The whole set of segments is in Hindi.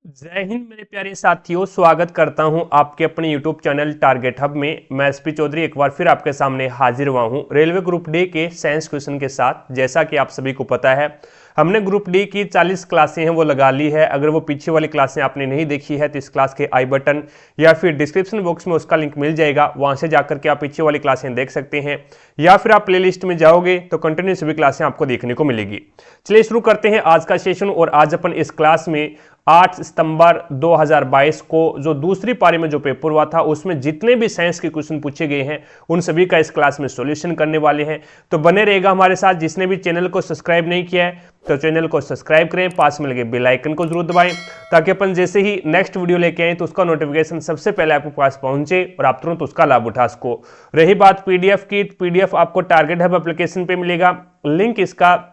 जय हिंद मेरे प्यारे साथियों, स्वागत करता हूं आपके अपने YouTube चैनल टारगेट हब में। मैं एसपी चौधरी एक बार फिर आपके सामने हाजिर हुआ हूं रेलवे ग्रुप डी के साइंस क्वेश्चन के साथ। जैसा कि आप सभी को पता है, हमने ग्रुप डी की 40 क्लासें हैं वो लगा ली है। अगर वो पीछे वाली क्लासें आपने नहीं देखी है तो इस क्लास के आई बटन या फिर डिस्क्रिप्शन बॉक्स में उसका लिंक मिल जाएगा, वहां से जाकर के आप पीछे वाली क्लासें देख सकते हैं, या फिर आप प्लेलिस्ट में जाओगे तो कंटिन्यू सभी क्लासें आपको देखने को मिलेगी। चलिए शुरू करते हैं आज का सेशन। और आज अपन इस क्लास में 8 सितंबर 2022 को जो दूसरी पारी में जो पेपर हुआ था उसमें जितने भी साइंस के क्वेश्चन पूछे गए हैं उन सभी का इस क्लास में सॉल्यूशन करने वाले हैं। तो बने रहेगा हमारे साथ। जिसने भी चैनल को सब्सक्राइब नहीं किया है तो चैनल को सब्सक्राइब करें, पास में लगे बेल आइकन को जरूर दबाएं ताकि अपन जैसे ही नेक्स्ट वीडियो लेके आए तो उसका नोटिफिकेशन सबसे पहले आपके पास पहुंचे और आप तुरंत उसका लाभ उठा सको। रही बात पीडीएफ की, पीडीएफ आपको टारगेट हब एप्लीकेशन पे मिलेगा। लिंक इसका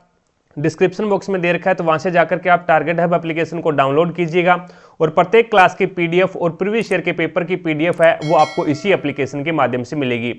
डिस्क्रिप्शन बॉक्स में दे रखा है, तो वहां से जाकर के आप टारगेट हब एप्लीकेशन को डाउनलोड कीजिएगा और प्रत्येक क्लास की पीडीएफ और प्रीवियस ईयर के पेपर की पीडीएफ है वो आपको इसी एप्लीकेशन के माध्यम से मिलेगी।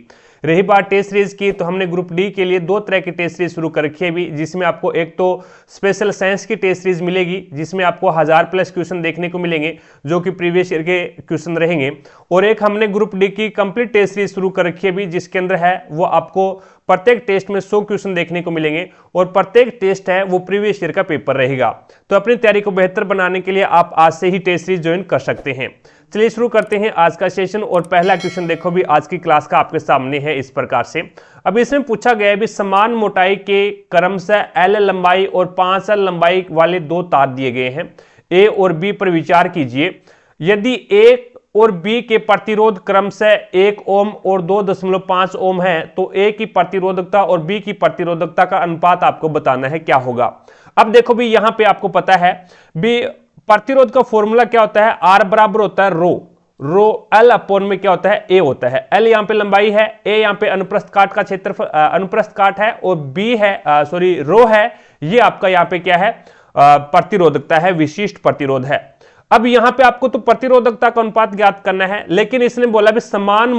रही बात टेस्ट सीरीज की, तो हमने ग्रुप डी के लिए 2 तरह की टेस्ट सीरीज शुरू कर रखी है अभी, जिसमें आपको एक तो स्पेशल साइंस की टेस्ट सीरीज मिलेगी जिसमें आपको 1000+ क्वेश्चन देखने को मिलेंगे जो कि प्रीवियस ईयर के क्वेश्चन रहेंगे, और एक हमने ग्रुप डी की कंप्लीट टेस्ट सीरीज शुरू कर रखी है अभी, जिसके अंदर है वो आपको प्रत्येक टेस्ट में 100 क्वेश्चन देखने को मिलेंगे और प्रत्येक टेस्ट है वो प्रीवियस ईयर का पेपर रहेगा। तो अपनी तैयारी को बेहतर बनाने के लिए आप आज से ही टेस्ट सीरीज ज्वाइन कर सकते हैं। चलिए शुरू करते हैं आज का सेशन। और पहला क्वेश्चन देखो भी आज की क्लास का आपके सामने है इस प्रकार से। अब इसमें पूछा गया है भी समान मोटाई के क्रमशः L लंबाई और 5L लंबाई वाले 2 तार दिए गए हैं। ए और बी पर विचार कीजिए। यदि ए और बी के प्रतिरोध क्रमशः 1 ओम और 2.5 ओम है तो ए की प्रतिरोधकता और बी की प्रतिरोधकता का अनुपात आपको बताना है, क्या होगा। अब देखो भी यहां पे आपको पता है भी प्रतिरोध का फॉर्मूला क्या होता है, आर बराबर होता है रो एल अपॉन में क्या होता है, ए होता है। एल यहां पे लंबाई है, ए यहां पे अनुप्रस्थ काट का क्षेत्रफल अनुप्रस्थ काट है, और बी है रो है, ये आपका यहां पे क्या है, प्रतिरोधकता है, विशिष्ट प्रतिरोध है। अब यहां पे आपको तो प्रतिरोधकता का अनुपात ज्ञात करना है, लेकिन इसने बोला भी समान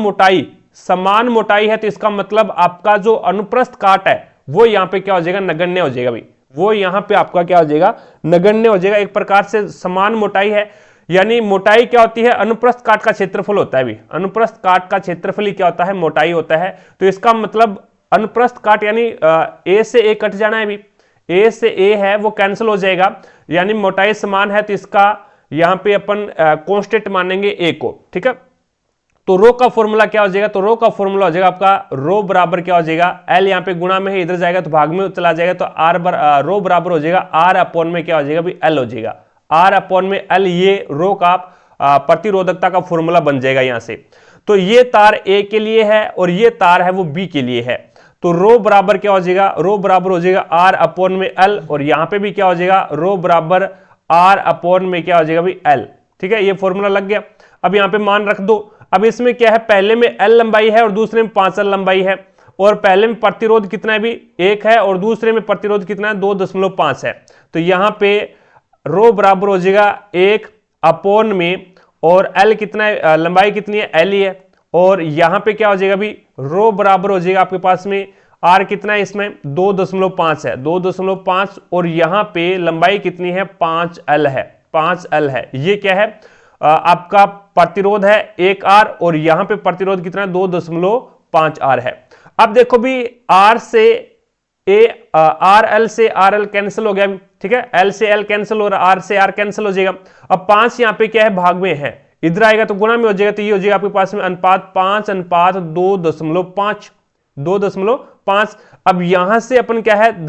मोटाई है, तो इसका मतलब आपका जो अनुप्रस्थ काट है वो यहां पे क्या हो जाएगा, नगण्य हो जाएगा भाई। वो यहां पे आपका क्या हो जाएगा, नगण्य हो जाएगा। एक प्रकार से समान मोटाई है, यानी मोटाई क्या होती है, अनुप्रस्थ काट का क्षेत्रफल होता है भी। अनुप्रस्थ काट का क्षेत्रफल ही क्या होता है, मोटाई होता है। तो इसका मतलब अनुप्रस्थ काट यानी ए से ए कट जाना है भी, ए से ए है वो कैंसिल हो जाएगा, यानी मोटाई समान है, तो इसका यहां पे अपन कांस्टेंट मानेंगे ए को, ठीक है। तो रो का फॉर्मूला क्या हो जाएगा, तो रो का फॉर्मूला हो जाएगा आपका रो बराबर क्या हो जाएगा, एल यहां पे गुणा में है, इधर जाएगा तो भाग में चला जाएगा, तो रो बराबर हो जाएगा आर अपॉन में क्या हो जाएगा भी एल हो जाएगा, आर अपॉन में एल। ये रो का प्रतिरोधकता का फॉर्मूला बन जाएगा यहां से। तो ये तार ए के लिए है और ये तार है वो बी के लिए है। तो रो बराबर क्या हो जाएगा, रो बराबर हो जाएगा आर अपॉन में एल, और यहां पे भी क्या हो जाएगा, रो बराबर आर अपॉन में क्या हो जाएगा भाई एल, ठीक है। ये फॉर्मूला लग गया। अब यहां पे मान रख दो। अब इसमें क्या है, पहले में एल लंबाई है और दूसरे में 5L लंबाई है, और पहले में प्रतिरोध कितना है भी 1 है और दूसरे में प्रतिरोध कितना है 2.5 है। तो यहां पे रो बराबर हो जाएगा 1 अपॉन में, और एल कितना है, लंबाई कितनी है, एल ही है, और यहां पे क्या हो जाएगा भी रो बराबर हो जाएगा आपके पास में आर कितना है, इसमें 2.5 है, 2.5, और यहां पे लंबाई कितनी है, 5L है, 5L है। ये क्या है, आपका प्रतिरोध है 1R, और यहां पे प्रतिरोध कितना है 2.5R है। अब देखो भी आर से RL से RL कैंसिल हो गया, ठीक है, L से L कैंसिल हो रहा, R से R कैंसिल हो जाएगा। अब 5 यहां पे क्या है, भाग में है, इधर आएगा तो गुणा में हो जाएगा, तो ये हो जाएगा आपके पास में अनुपात 5:2.5, 2.5। अब यहां से अपन क्या है,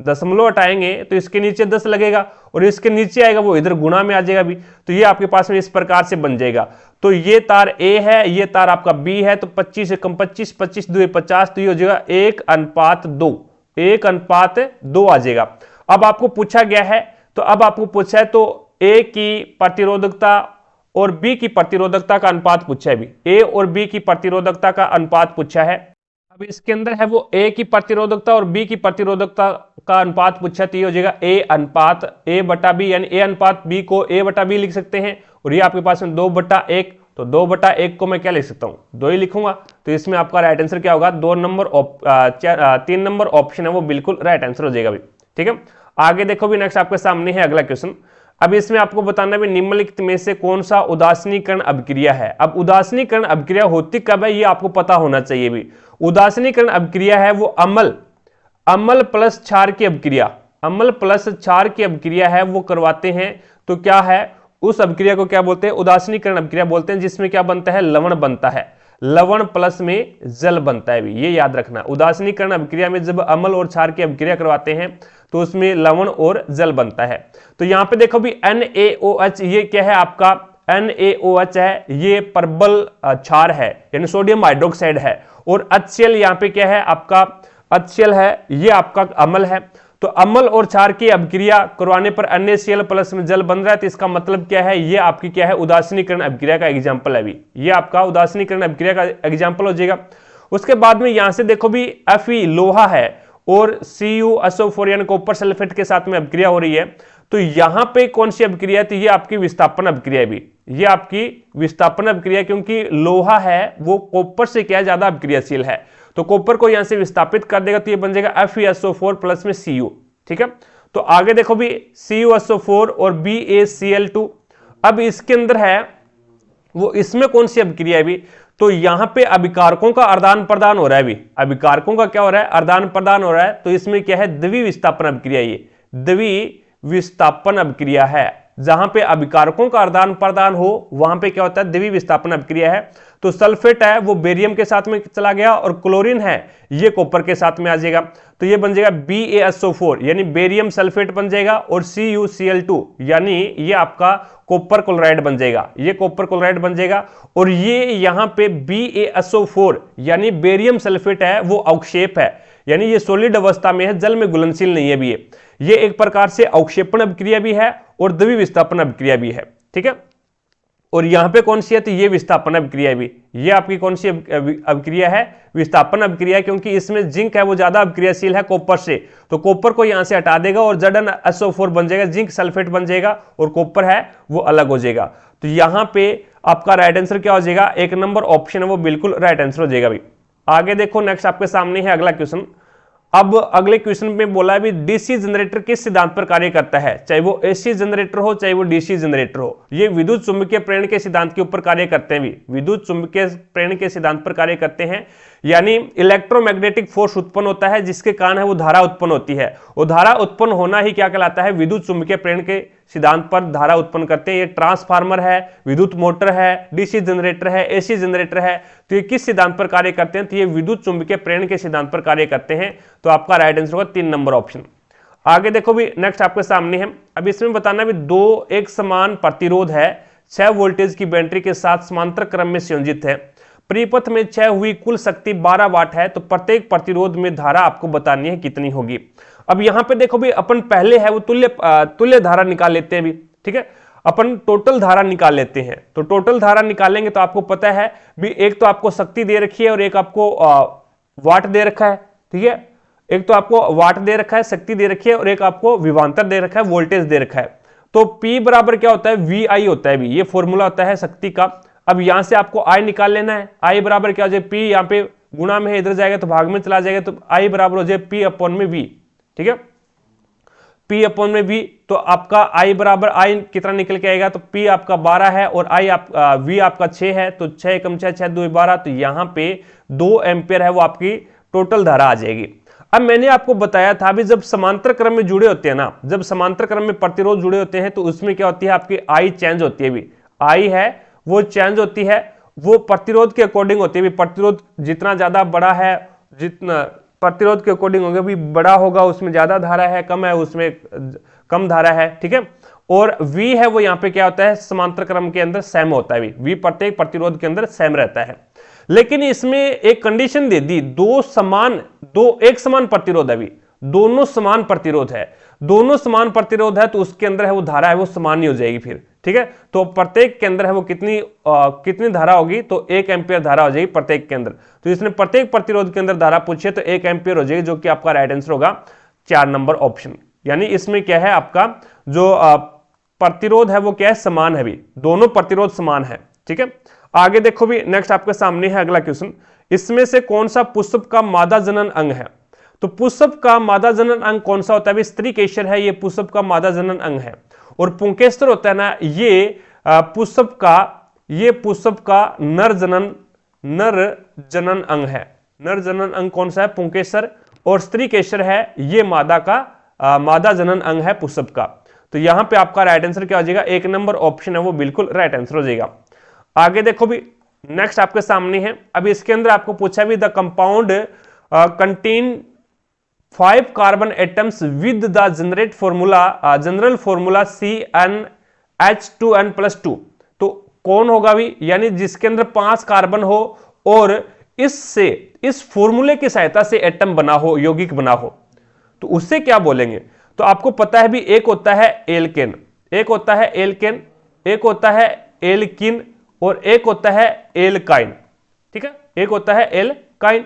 दशमलव हटाएंगे तो इसके नीचे 10 लगेगा, और इसके नीचे आएगा वो इधर गुणा में आ जाएगा भी। तो ये आपके पास में इस प्रकार से बन जाएगा। तो ये तार ए है, ये तार आपका बी है, तो 25 से कम 25, 25 2 50, तो ये हो जाएगा 1:2, 1:2 आ जाएगा। अब आपको पूछा गया है, तो अब आपको पूछा है तो ए की प्रतिरोधकता और बी की प्रतिरोधकता का अनुपात पूछा है भी, ए और बी की प्रतिरोधकता का अनुपात पूछा है। अब इसके अंदर है वो ए की प्रतिरोधकता और बी की प्रतिरोधकता का अनुपात पूछा, तो ये हो जाएगा ए अनुपात ए बटा बी, यानी ए अनुपात बी को ए बटा बी लिख सकते हैं, और ये आपके पास में 2/1, तो 2/1 को मैं क्या लिख सकता हूं, 2 ही लिखूंगा। तो इसमें आपका राइट आंसर क्या होगा, 3 नंबर ऑप्शन है वो बिल्कुल राइट आंसर हो जाएगा भी, ठीक है। आगे देखो भी नेक्स्ट आपके सामने है अगला क्वेश्चन। अब इसमें आपको बताना भी निम्नलिखित में से कौन सा उदासीनीकरण अभिक्रिया है। अब उदासीनीकरण अभिक्रिया होती कब है ये आपको पता होना चाहिए भी। उदासीनीकरण अभिक्रिया है वो अम्ल प्लस क्षार की अभिक्रिया, अम्ल प्लस क्षार की अभिक्रिया है वो करवाते हैं। तो क्या है उस अभिक्रिया को क्या बोलते हैं, उदासीनीकरण अभिक्रिया बोलते हैं, जिसमें क्या बनता है, लवण बनता है, लवण प्लस में जल बनता है भी, ये याद रखना। उदासीनीकरण अभिक्रिया में जब अम्ल और क्षार की अभिक्रिया करवाते हैं तो उसमें लवण और जल बनता है। तो यहां पे देखो भी NaOH, ये क्या है आपका NaOH है, ये प्रबल क्षार है यानी सोडियम हाइड्रोक्साइड है, और HCl यहां पे क्या है आपका, HCl है, ये आपका अम्ल है। तो अम्ल और क्षार की अभिक्रिया करवाने पर NaCl प्लस में जल बन रहा है, तो इसका मतलब क्या है, ये आपकी क्या है, उदासीनीकरण अभिक्रिया का एग्जाम्पल है भी, ये आपका उदासीनीकरण अभिक्रिया का एग्जाम्पल हो जाएगा। उसके बाद में यहां से देखो भी Fe लोहा है और CuSO4 यानी कॉपर सल्फेट के साथ में अभिक्रिया हो रही है। तो यहां पे कौन सी अभिक्रिया है, तो ये आपकी विस्थापन अभिक्रिया भी, ये आपकी विस्थापन अभिक्रिया, क्योंकि लोहा है वो कॉपर से क्या ज्यादा अभिक्रियाशील है, तो कॉपर को यहां से विस्थापित कर देगा, तो ये बन जाएगा FeSO4 प्लस में Cu। ठीक है, तो आगे देखो भी CuSO4 और BaCl2। अब इसके अंदर है वो, इसमें कौन सी अभिक्रिया है भी, तो यहां पे अभिकारकों का आदान प्रदान हो रहा है भी, अभिकारकों का क्या हो रहा है, आदान प्रदान हो रहा है। तो इसमें क्या है, द्वि विस्थापन अभिक्रिया, ये द्वि विस्थापन अभिक्रिया है, जहां पे अभिकारकों का आदान प्रदान हो वहां पे क्या होता है, द्वि विस्थापन अभिक्रिया है। तो सल्फेट है वो बेरियम के साथ में चला गया और क्लोरीन है ये कॉपर के साथ में आ जाएगा, तो ये बन जाएगा BaSO4 यानी बेरियम सल्फेट बन जाएगा, और CuCl2 यानी ये आपका कॉपर क्लोराइड बन जाएगा, ये कॉपर क्लोराइड बन जाएगा। और ये यहां पे BaSO4 यानी बेरियम सल्फेट है वो अवक्षेप है, यानी ये सॉलिड अवस्था में है, जल में घुलनशील नहीं है भी, ये एक प्रकार से अवक्षेपण अभिक्रिया भी है और द्वि विस्थापन अभिक्रिया भी है। ठीक है, और यहां पे कौन सी है, तो ये विस्थापन अभिक्रिया भी, ये आपकी कौन सी अभिक्रिया है, विस्थापन अभिक्रिया, क्योंकि इसमें जिंक है वो ज्यादा अभिक्रियाशील है कॉपर से, तो कॉपर को यहां से हटा देगा और ZnSO4 बन जाएगा, जिंक सल्फेट बन जाएगा, और कॉपर है वो अलग हो जाएगा। तो यहां पे आपका राइट आंसर क्या हो जाएगा, 1 नंबर ऑप्शन है वो बिल्कुल राइट आंसर हो जाएगा भाई। आगे देखो नेक्स्ट आपके सामने है अगला क्वेश्चन। अब अगले क्वेश्चन में बोला है भी डीसी जनरेटर किस सिद्धांत पर कार्य करता है, चाहे वो एसी जनरेटर हो चाहे वो डीसी जनरेटर हो, ये विद्युत चुंबकीय प्रेरण के सिद्धांत के ऊपर कार्य करते हैं भी, विद्युत चुंबकीय प्रेरण के सिद्धांत पर कार्य करते हैं। यानी इलेक्ट्रोमैग्नेटिक फोर्स उत्पन्न होता है जिसके कारण है वो धारा उत्पन्न होती है, और धारा उत्पन्न होना ही क्या कहलाता है, विद्युत चुंबकीय प्रेरण के सिद्धांत पर धारा उत्पन्न करते हैं। ये ट्रांसफार्मर है, विद्युत मोटर है, डीसी जनरेटर है, एसी जनरेटर है, तो ये किस सिद्धांत पर कार्य करते हैं, तो ये विद्युत चुंबकीय प्रेरण के सिद्धांत पर कार्य करते हैं। तो आपका राइट आंसर होगा 3 नंबर ऑप्शन। आगे देखो भी नेक्स्ट आपके सामने है, अब इसमें बताना भी दो एक समान प्रतिरोध है, 6 वोल्टेज की बैटरी के साथ समांतर क्रम में संयोजित है, परिपथ में क्षय हुई कुल शक्ति 12 वाट है, तो प्रत्येक प्रतिरोध में धारा आपको बतानी है कितनी होगी। अब यहां पे देखो भी अपन पहले है वो तुल्य धारा निकाल लेते हैं भी। ठीक है, अपन टोटल धारा निकाल लेते हैं, तो टोटल धारा निकालेंगे तो आपको पता है भी एक तो आपको शक्ति दे रखी है और एक आपको वाट दे रखा है। ठीक है, एक तो आपको वाट दे रखा है, शक्ति दे रखी है, और एक आपको विभवांतर दे रखा है, वोल्टेज दे रखा है। तो P बराबर क्या होता है, VI होता है भी, ये फॉर्मूला होता है शक्ति का। अब यहां से आपको I निकाल लेना है, I बराबर क्या हो जाए, P यहाँ पे गुणा में इधर जाएगा तो भाग में चला जाएगा, तो I बराबर हो जाए P अपॉन में V। ठीक है, P अपॉन में V, तो आपका I बराबर I कितना निकल के आएगा, तो P आपका 12 है और V आपका 6 है, तो 6 एकम 6 6 2 12, तो यहां पे 2 एम्पियर है वो आपकी टोटल धारा आ जाएगी। अब मैंने आपको बताया था भी जब समांतर क्रम में जुड़े होते हैं ना, जब समांतर क्रम में प्रतिरोध जुड़े होते हैं तो उसमें क्या होती है, आपकी I चेंज होती है भी, I है वो चेंज होती है, वो प्रतिरोध के अकॉर्डिंग होती है भी। प्रतिरोध जितना ज्यादा बड़ा है, जितना प्रतिरोध के अकॉर्डिंग होगा भी, बड़ा होगा उसमें ज्यादा धारा है, कम है उसमें कम धारा है। ठीक है, और V है वो यहाँ पे क्या होता है, समांतर क्रम के अंदर सेम होता है भी, V प्रत्येक प्रतिरोध के अंदर सेम रहता है। लेकिन इसमें एक कंडीशन दे दी, एक समान प्रतिरोध है भी, दोनों समान प्रतिरोध है, दोनों समान प्रतिरोध है, तो उसके अंदर है वो धारा है वो समान ही हो जाएगी फिर। ठीक है, तो प्रत्येक के अंदर है वो कितनी धारा होगी, तो 1 एम्पियर धारा हो जाएगी प्रत्येक के अंदर। तो इसने प्रत्येक प्रतिरोध के अंदर धारा पूछी है, तो 1 एम्पियर हो जाएगी, जो कि आपका राइट आंसर होगा 4 नंबर ऑप्शन। यानी इसमें क्या है, आपका जो प्रतिरोध है वो क्या है, समान है भी, दोनों प्रतिरोध समान है। ठीक है, आगे देखो भी नेक्स्ट आपके सामने है अगला क्वेश्चन, इसमें से कौन सा पुष्प का मादा जनन अंग है, तो पुष्प का मादा जनन अंग कौन सा होता है, स्त्री केशर है ये पुष्प का मादा जनन अंग है, और पुंकेसर होता है ना, ये पुष्प का नर जनन अंग है। नर जनन अंग कौन सा है? पुंकेसर। और स्त्री केसर है, ये मादा जनन अंग है पुष्प का। तो यहां पे आपका राइट आंसर क्या हो जाएगा? 1 नंबर ऑप्शन है वो बिल्कुल राइट आंसर हो जाएगा। आगे देखो भी, नेक्स्ट आपके सामने है। अभी इसके अंदर आपको पूछा भी, the compound contain 5 carbon atoms with the general formula CnH2n+2। तो कौन होगा भी? यानी जिसके अंदर 5 कार्बन हो और इस फॉर्मूले की सहायता से एटम बना हो, यौगिक बना हो, तो उससे क्या बोलेंगे? तो आपको पता है भी, एक होता है एल्केन, एक होता है एल्किन और एक होता है एल्काइन। ठीक है, एक होता है एल्काइन।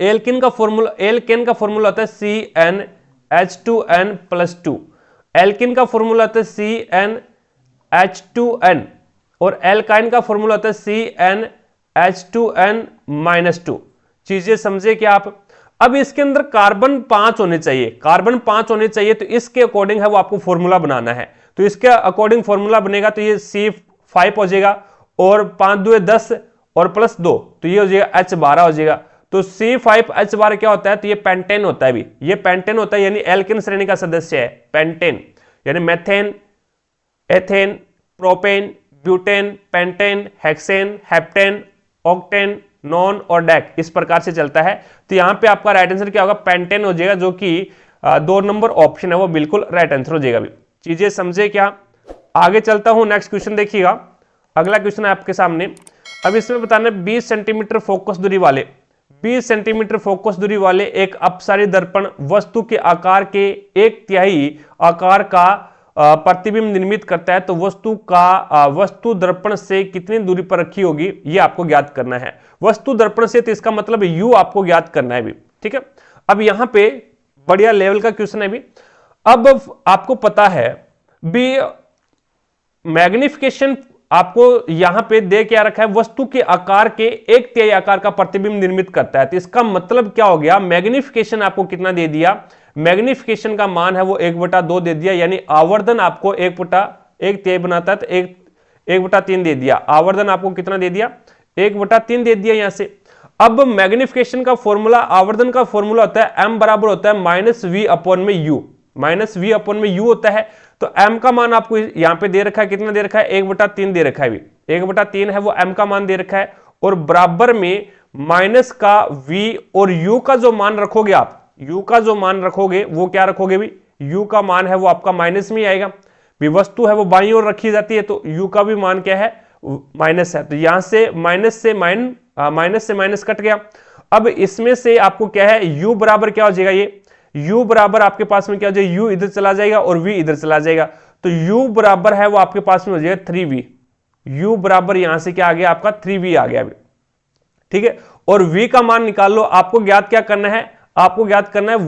एल्केन का फॉर्मूला होता है CnH2n+2। एल्किन का फॉर्मूला होता है CnH2n और एल्काइन का फॉर्मूला होता है CnH2n-2। चीजें समझे क्या आप? अब इसके अंदर कार्बन 5 होने चाहिए, तो इसके अकॉर्डिंग है वो आपको फॉर्मूला बनाना है। तो इसके अकॉर्डिंग फॉर्मूला बनेगा तो ये C5 हो जाएगा और 5 2 10 और +2, तो ये हो जाएगा H12 हो जाएगा। तो C5H12 क्या होता है? तो ये पेंटेन होता है भी, ये पेंटेन होता है, यानी एल्केन श्रेणी का सदस्य है पेंटेन। यानी methane, ethane, propane, butane, pentane, hexane, heptane, octane, non और डेक, इस प्रकार से चलता है। तो यहां पे आपका राइट आंसर क्या होगा? पेंटेन हो जाएगा, जो कि 2 नंबर ऑप्शन है वो बिल्कुल राइट आंसर हो जाएगा भी। चीजें समझे क्या? आगे चलता हूं, नेक्स्ट क्वेश्चन देखिएगा। अगला क्वेश्चन है आपके सामने। अब इसमें बताना 20 सेंटीमीटर फोकस दूरी वाले 20 सेंटीमीटर फोकस दूरी वाले एक अपसारी दर्पण वस्तु के आकार के 1/3 आकार का प्रतिबिंब निर्मित करता है। तो वस्तु दर्पण से कितनी दूरी पर रखी होगी, ये आपको ज्ञात करना है। वस्तु दर्पण से, तो इसका मतलब U आपको ज्ञात करना है भी। ठीक है, अब यहां पे बढ़िया लेवल का क्वेश्चन है भी। अब आपको पता है भी, मैग्निफिकेशन आपको यहां पे दे क्या रखा है? वस्तु के आकार के 1/3 आकार का प्रतिबिंब निर्मित करता है। तो इसका मतलब क्या हो गया? मैग्निफिकेशन आपको कितना दे दिया? मैग्निफिकेशन का मान है वो 1/2 दे दिया, यानी आवर्धन आपको 1/1 बनाता है तो 1/3 दे दिया। आवर्धन आपको कितना दे दिया? 1/3 दे दिया यहां से। अब मैग्निफिकेशन का फॉर्मूला, आवर्धन का फॉर्मूला होता है m बराबर होता है -v/u, -v/u होता है। तो m का मान आपको यहां पे दे रखा है, कितना दे रखा है? 1/3 दे रखा है भी, 1/3 है वो m का मान दे रखा है, और बराबर में माइनस का v, और u का जो मान रखोगे आप, u का जो मान रखोगे वो क्या रखोगे भी? u का मान है वो आपका माइनस में आएगा भी। वस्तु है वो बाईं ओर रखी जाती है, तो u का भी मान क्या है? माइनस है। तो यहां से माइनस से माइनस कट गया। अब इसमें से आपको क्या है? u बराबर क्या हो जाएगा? ये u बराबर आपके पास में क्या हो जाएगा? u इधर चला जाएगा और v इधर चला जाएगा। तो u बराबर है वो आपके पास में हो जाएगा 3v। u बराबर यहां से क्या आ गया? आपका 3v आ गया। ठीक है, और v का मान निकाल लो। आपको ज्ञात क्या करना है? आपको ज्ञात करना है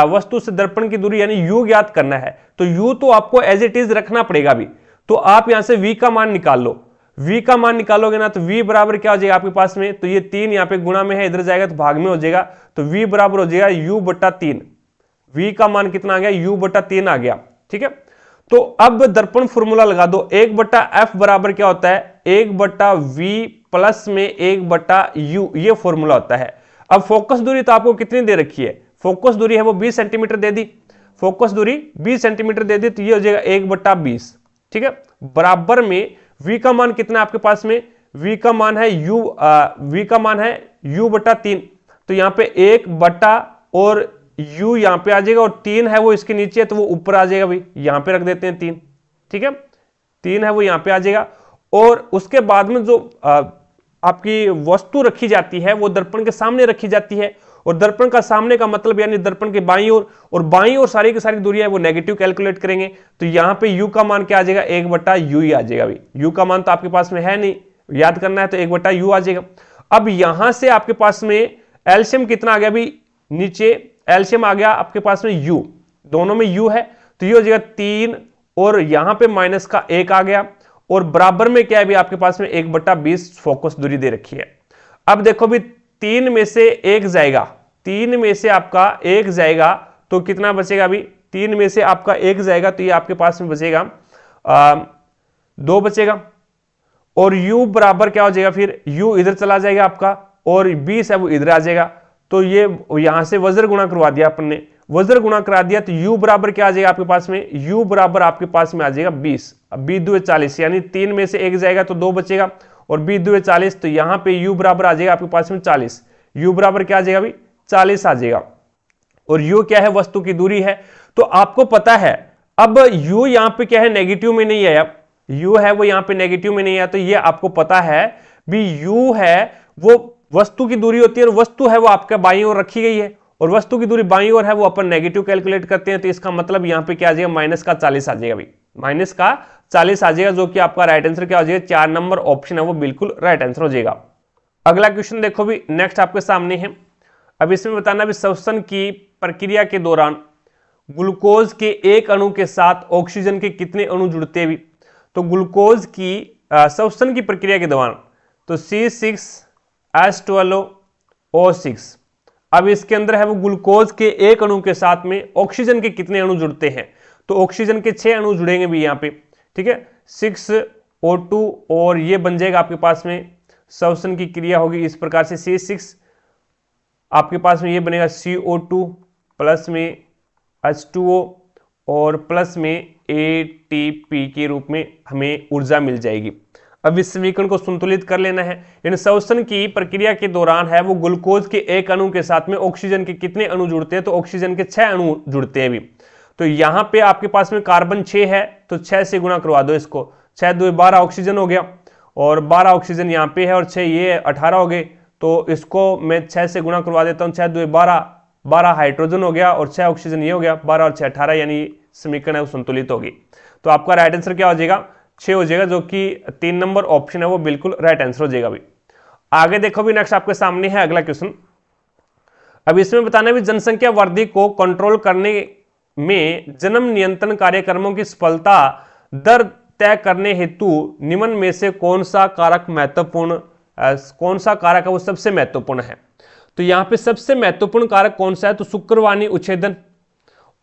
वस्तु से दर्पण की दूरी, यानी u ज्ञात करना है। तो u तो आपको एज इट इज रखना पड़ेगा भी। तो आप यहां से v का मान निकाल लो। v का मान निकालोगे ना, तो v बराबर क्या हो जाएगा आपके पास में? तो ये 3 यहाँ पे गुणा में है, इधर जाएगा तो भाग में हो जाएगा। तो v बराबर हो जाएगा u/3। v का मान कितना आ गया? u/3 आ गया। ठीक है, तो अब दर्पण फॉर्मूला लगा दो। 1/f बराबर क्या होता है? 1/v प्लस में 1/u, ये फॉर्मूला होता है। अब फोकस दूरी तो आपको कितनी दे रखी है? फोकस दूरी है वो 20 सेंटीमीटर दे दी, फोकस दूरी 20 सेंटीमीटर दे दी, तो ये हो जाएगा 1/20। ठीक है, बराबर में v का मान कितना है आपके पास में? v का मान है u/3। तो यहाँ पे 1 और u यहाँ पे आ जाएगा, और 3 है वो इसके नीचे है तो वो ऊपर आ जाएगा भाई, यहाँ पे रख देते हैं 3। ठीक है, 3 है वो यहाँ पे आ जाएगा। और उसके बाद में जो आपकी वस्तु रखी जाती है वो दर्पण के सामने रखी जाती है, और दर्पण का सामने का मतलब यानी दर्पण के बाईं ओर, और बाईं ओर सारी की सारी दूरी है वो नेगेटिव कैलकुलेट करेंगे। तो यहां पे u का मान क्या आ जाएगा? 1/u ही आ जाएगा भाई। u का मान तो आपके पास में है नहीं, याद करना है, तो 1/u आ जाएगा। अब यहां से आपके पास में एलसीएम कितना आ गया भाई? नीचे एलसीएम आ गया आपके पास में u, दोनों में u है, तो ये हो जाएगा 3, और यहां पे माइनस का 1 आ गया, और बराबर में क्या है भी आपके पास में 1/20 फोकस दूरी दे रखी है। अब देखो भी 3 में से 1 जाएगा, 3 में से आपका 1 जाएगा तो कितना बचेगा भी? 3 में से आपका 1 जाएगा तो ये आपके पास में बचेगा 2 बचेगा। और u बराबर क्या हो जाएगा, फिर u इधर चला जाएगा आपका और 20 है वो इधर आ जाएगा। तो ये यहां से वज्र गुणा करवा दिया अपन ने, वज्र गुणा करा दिया तो u बराबर क्या आ जाएगा आपके पास में, u बराबर आपके पास में आ जाएगा 20। अब 20 2 40, यानी 3 में से 1 जाएगा तो 2 बचेगा और 20 2 40, तो यहां पे u बराबर आ जाएगा आपके पास में 40। u बराबर क्या आ जाएगा भाई, 40 आ जाएगा। और u क्या है, वस्तु की दूरी है। तो आपको पता है अब u यहां पे क्या है, नेगेटिव में नहीं आया, u है वो यहां पे नेगेटिव में नहीं आया, तो ये आपको पता है भी u है वो वस्तु की दूरी होती है और वस्तु है वो आपका बाईं ओर रखी गई है और वस्तु की दूरी बाईं ओर है वो अपन नेगेटिव कैलकुलेट करते हैं। तो इसका मतलब यहां पे क्या आ जाएगा, माइनस का 40 आ जाएगा भाई, माइनस का 40 आ जाएगा, जो कि आपका राइट आंसर क्या हो जाएगा, 4 नंबर ऑप्शन है वो बिल्कुल राइट आंसर हो जाएगा। अगला क्वेश्चन देखो भी, नेक्स्ट आपके सामने है। अब इसमें बताना भी श्वसन की प्रक्रिया के दौरान ग्लूकोज के एक अणु के साथ ऑक्सीजन के कितने अणु जुड़ते हैं भी। तो ग्लूकोज की श्वसन की प्रक्रिया के दौरान तो C6H12O6, अब इसके अंदर है वो ग्लूकोज के एक अणु के साथ में ऑक्सीजन के कितने अणु जुड़ते हैं। तो ऑक्सीजन के 6 अणु जुड़ेंगे भी यहाँ पे, ठीक है, 6O2 और ये बन जाएगा आपके पास में, श्वसन की क्रिया होगी इस प्रकार से, C6 आपके पास में ये बनेगा CO2 प्लस में H2O और प्लस में ATP के रूप में हमें ऊर्जा मिल जाएगी। अब इस समीकरण को संतुलित कर लेना है। इन श्वसन की प्रक्रिया के दौरान है वो ग्लूकोज के एक अणु के साथ में ऑक्सीजन के कितने अणु जुड़ते हैं। तो ऑक्सीजन के 6 अणु जुड़ते हैं भी। तो यहां पे आपके पास में कार्बन 6 है तो 6 से गुणा करवा दो इसको, 6 2 12 ऑक्सीजन हो गया और 12 ऑक्सीजन यहाँ पे है और 6 ये 18 हो गए। तो इसको मैं 6 से गुणा करवा देता हूँ, 6 2 12, 12 हाइड्रोजन हो गया और 6 ऑक्सीजन ये हो गया, 12 और 6 18, यानी समीकरण है वो संतुलित होगी। तो आपका राइट आंसर क्या हो जाएगा, 6 हो जाएगा, जो कि 3 नंबर ऑप्शन है वो बिल्कुल राइट आंसर हो जाएगा भी। आगे देखो भी, नेक्स्ट आपके सामने है अगला क्वेश्चन। अब इसमें बताना भी जनसंख्या वृद्धि को कंट्रोल करने में जन्म नियंत्रण कार्यक्रमों की सफलता दर तय करने हेतु निम्न में से कौन सा कारक महत्वपूर्ण, कौन सा कारक है वो सबसे महत्वपूर्ण है। तो यहाँ पे सबसे महत्वपूर्ण कारक कौन सा है, तो शुक्रवाणी उच्छेदन,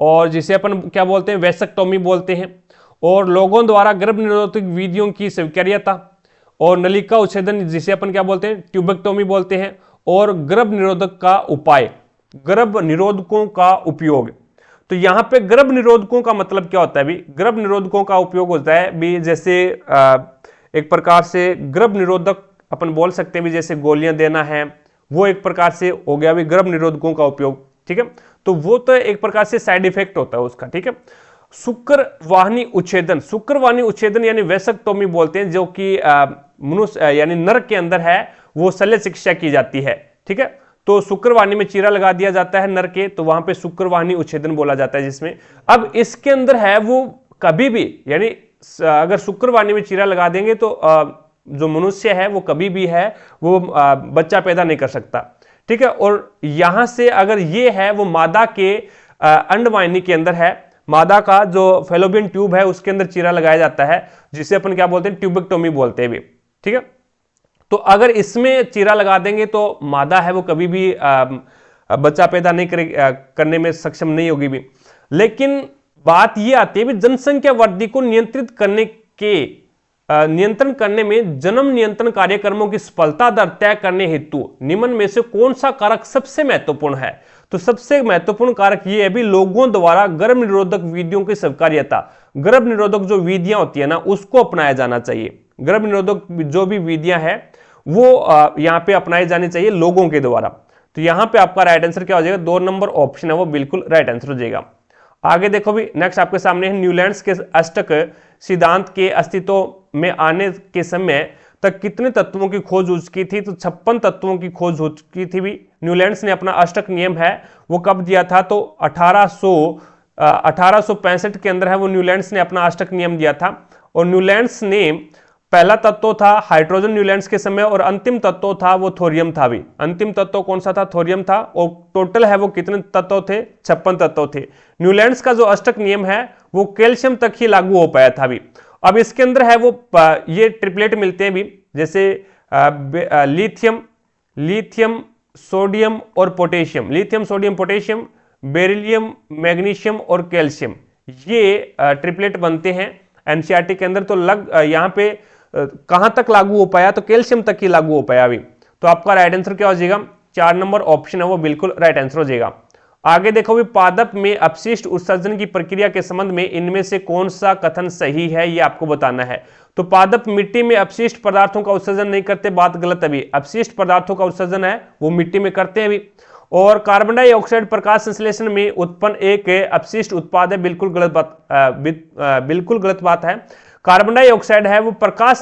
और जिसे अपन क्या बोलते हैं, वेसेक्टोमी बोलते हैं, और लोगों द्वारा गर्भ निरोधक विधियों की स्वीकार्यता, और नलिका उच्छेदन जिसे अपन क्या बोलते हैं, ट्यूबेक्टोमी बोलते हैं, और गर्भ निरोधक का उपाय, गर्भ निरोधकों का उपयोग। तो यहां पे गर्भ निरोधकों का मतलब क्या होता है भी, गर्भ निरोधकों का उपयोग होता है भी जैसे एक प्रकार से गर्भ निरोधक अपन बोल सकते हैं भी, जैसे गोलियां देना है वो एक प्रकार से हो गया भी गर्भ निरोधकों का उपयोग, ठीक है। तो वो तो एक प्रकार से साइड इफेक्ट होता है उसका, ठीक है। शुक्रवाहिनी उच्छेदन, शुक्रवाहिनी उच्छेदन यानी वेसेक्टोमी बोलते हैं, जो कि मनुष्य यानी नर के अंदर है वो शल्य चिकित्सा की जाती है, ठीक है। तो शुक्रवाहिनी में चीरा लगा दिया जाता है नर के, तो वहां पे शुक्रवाहिनी उच्छेदन बोला जाता है जिसमें, अब इसके अंदर है वो कभी भी, यानी अगर शुक्रवाहिनी में चीरा लगा देंगे तो जो मनुष्य है वो कभी भी है वो बच्चा पैदा नहीं कर सकता, ठीक है। और यहां से अगर ये है वो मादा के अंडवाहिनी के अंदर है, मादा का जो फेलोपियन ट्यूब है उसके अंदर चीरा लगाया जाता है, जिसे अपन क्या बोलते हैं, ट्यूबेक्टोमी बोलते हैं भी, ठीक है। तो अगर इसमें चीरा लगा देंगे तो मादा है वो कभी भी बच्चा पैदा नहीं करने में सक्षम नहीं होगी भी। लेकिन बात ये आती है भी जनसंख्या वृद्धि को नियंत्रण करने में जन्म नियंत्रण कार्यक्रमों की सफलता दर तय करने हेतु निम्न में से कौन सा कारक सबसे महत्वपूर्ण है। तो सबसे महत्वपूर्ण कारक ये है भी लोगों द्वारा गर्भ निरोधक विधियों की स्वीकार्यता, गर्भ निरोधक जो विधियां होती है ना उसको अपनाया जाना चाहिए। गर्भ निरोधक जो भी विधियां हैं वो यहां पे अपनाई जानी चाहिए लोगों के द्वारा। तो यहां पे आपका राइट आंसर क्या हो जाएगा, 2 नंबर ऑप्शन है वो बिल्कुल राइट आंसर हो जाएगा। आगे देखो भी, नेक्स्ट आपके सामने है न्यूलैंड्स के अष्टक सिद्धांत के अस्तित्व में आने के समय तक कितने तत्वों की खोज हो चुकी थी। तो 56 तत्वों की खोज हो चुकी थी भी। न्यूलैंड्स ने अपना अष्टक नियम है वो कब दिया था, तो 1865 के अंदर है वो न्यूलैंड्स ने अपना अष्टक नियम दिया था। और न्यूलैंड्स ने पहला तत्व था हाइड्रोजन न्यूलैंड्स के समय, और अंतिम तत्व था वो थोरियम था भी। अंतिम तत्व कौन सा था, थोरियम था। और टोटल है वो कितने तत्व थे, 56 तत्व थे। न्यूलैंड्स का जो अष्टक नियम है वो कैल्शियम तक ही लागू हो पाया था भी। अब इसके अंदर है वो ये ट्रिपलेट मिलते हैं भी, जैसे लिथियम, सोडियम और potassium, lithium sodium potassium beryllium, magnesium और कैल्शियम, ये ट्रिपलेट बनते हैं एनसीईआरटी के अंदर। तो यहाँ पे कहां तक लागू हो पाया, तो कैल्शियम तक ही लागू हो पाया अभी। तो आपका राइट आंसर क्या हो जाएगा, 4 नंबर ऑप्शन है वो बिल्कुल राइट आंसर हो जाएगा। आगे देखो भी, पादप में अपशिष्ट उत्सर्जन की प्रक्रिया के संबंध में इनमें से कौन सा कथन सही है, ये आपको बताना है। तो पादप मिट्टी में अपशिष्ट पदार्थों का उत्सर्जन नहीं करते, बात गलत है। अभी अपशिष्ट पदार्थों का उत्सर्जन है वो मिट्टी में करते हैं अभी। और कार्बन डाइऑक्साइड प्रकाश संश्लेषण में उत्पन्न एक अपशिष्ट उत्पाद है, बिल्कुल गलत बात, बिल्कुल गलत बात है। कार्बन डाइऑक्साइड है वो प्रकाश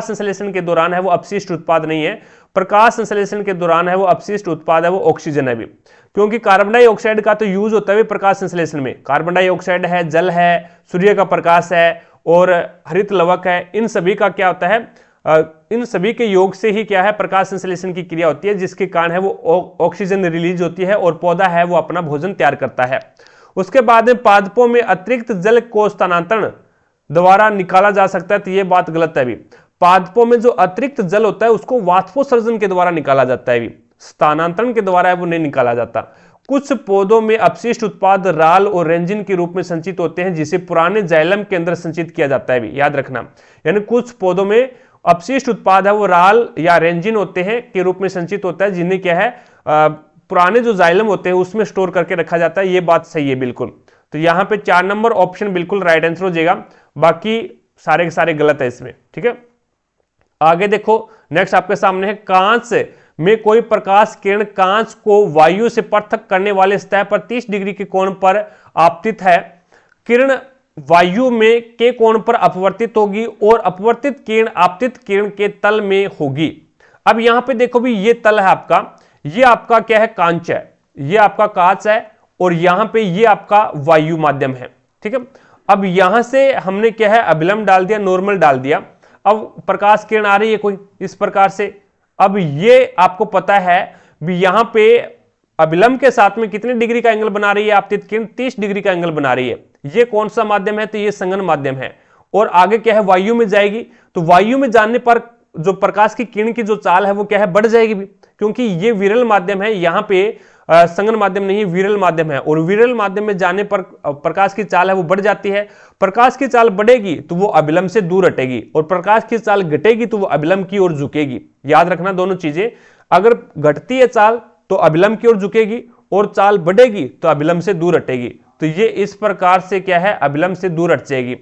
संश्लेषण के दौरान है वो अपशिष्ट उत्पाद नहीं है। प्रकाश संश्लेषण के दौरान है वो अपशिष्ट उत्पाद है वो ऑक्सीजन है भी, क्योंकि कार्बन डाइऑक्साइड का तो यूज होता है प्रकाश संश्लेषण में। कार्बन डाइऑक्साइड है, जल है, सूर्य का प्रकाश है और हरित लवक है, इन सभी का क्या होता है, इन सभी के योग से ही क्या है, प्रकाश संश्लेषण की क्रिया होती है, जिसके कारण है वो ऑक्सीजन रिलीज होती है और पौधा है वो अपना भोजन तैयार करता है। उसके बाद में पादपों में अतिरिक्त जल को स्थानांतरण द्वारा निकाला जा सकता है, तो ये बात गलत है भी। पादपों में जो अतिरिक्त जल होता है उसको वाष्पोत्सर्जन के द्वारा निकाला जाता है भी, स्थानांतरण के द्वारा है वो नहीं निकाला जाता। कुछ पौधों में अपशिष्ट उत्पाद राल और रेंजिन के रूप में संचित होते हैं, जिसे पुराने जाइलम के अंदर संचित किया जाता है भी, याद रखना। यानी कुछ पौधों में अपशिष्ट उत्पाद है वो राल या रेंजिन होते हैं के रूप में संचित होता है, जिन्हें क्या है पुराने जो जाइलम होते हैं उसमें स्टोर करके रखा जाता है, ये बात सही है बिल्कुल। तो यहाँ पे 4 नंबर ऑप्शन बिल्कुल राइट आंसर हो जाएगा, बाकी सारे के सारे गलत है इसमें, ठीक है। आगे देखो, नेक्स्ट आपके सामने है, कांच में कोई प्रकाश किरण कांच को वायु से पृथक करने वाले सतह पर 30 डिग्री के कोण पर आपतित है। किरण वायु में के कोण पर अपवर्तित होगी और अपवर्तित किरण आपतित किरण के तल में होगी। अब यहां पे देखो भी, ये तल है आपका, ये आपका क्या है, कांच है, ये आपका कांच है और यहां पे ये आपका वायु माध्यम है, ठीक है। अब यहां से हमने क्या है, अभिलंब डाल दिया, नॉर्मल डाल दिया। अब प्रकाश किरण आ रही है कोई इस प्रकार से। अब ये आपको पता है भी, यहां पे अभिलंब के साथ में कितने डिग्री का एंगल बना रही है आपतित किरण, 30 डिग्री का एंगल बना रही है। ये कौन सा माध्यम है, तो ये संघन माध्यम है। और आगे क्या है, वायु में जाएगी, तो वायु में जाने पर जो प्रकाश की किरण की जो चाल है वो क्या है, बढ़ जाएगी भी, क्योंकि ये विरल माध्यम है। यहाँ पे संघन माध्यम नहीं, विरल माध्यम है, और विरल माध्यम में जाने पर प्रकाश की चाल है वो बढ़ जाती है। प्रकाश की चाल बढ़ेगी तो वो अभिलंब से दूर हटेगी, और प्रकाश की चाल घटेगी तो वो अभिलंब की ओर झुकेगी। याद रखना दोनों चीजें, अगर घटती है चाल तो अभिलंब की ओर झुकेगी, और चाल बढ़ेगी तो अभिलंब से दूर हटेगी। तो ये इस प्रकार से क्या है, अभिलंब से दूर हट जाएगी।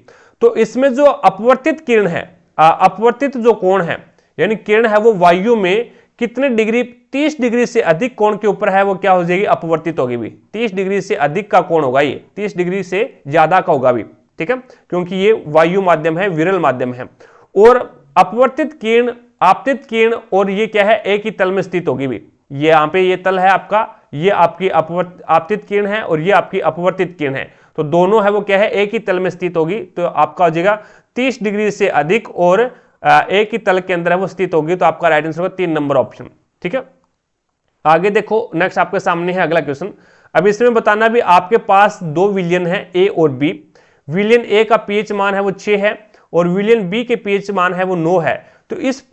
तो इसमें जो अपवर्तित किरण है, अपवर्तित जो कोण है, यानी किरण है वो वायु में कितने डिग्री, 30 डिग्री से अधिक कोण के ऊपर है वो क्या हो जाएगी, अपवर्तित होगी भी। 30 डिग्री से अधिक का कोण होगा, ये 30 डिग्री से ज्यादा का होगा भी, ठीक है, क्योंकि ये वायु माध्यम है, विरल माध्यम है। और अपवर्तित किरण, आपतित किरण, और ये क्या है, एक ही तल में स्थित होगी भी। ये यहाँ पे ये तल है आपका, ये आपकी आपतित किरण है और ये आपकी अपवर्तित किरण है, तो दोनों है वो क्या है, एक ही तल में स्थित होगी। तो आपका हो जाएगा 30 डिग्री से अधिक और एक ही तल के अंदर है वो स्थित होगी। तो आपका राइट आंसर होगा 3 नंबर ऑप्शन, ठीक है। आगे देखो, नेक्स्ट आपके सामने है अगला क्वेश्चन। अब इसमें बताना भी, आपके पास 2 विलयन है ए और बी। विलयन ए का पीएच मान है वो 6 है और विलयन बी के पीएच मान है वो 9 है। तो इस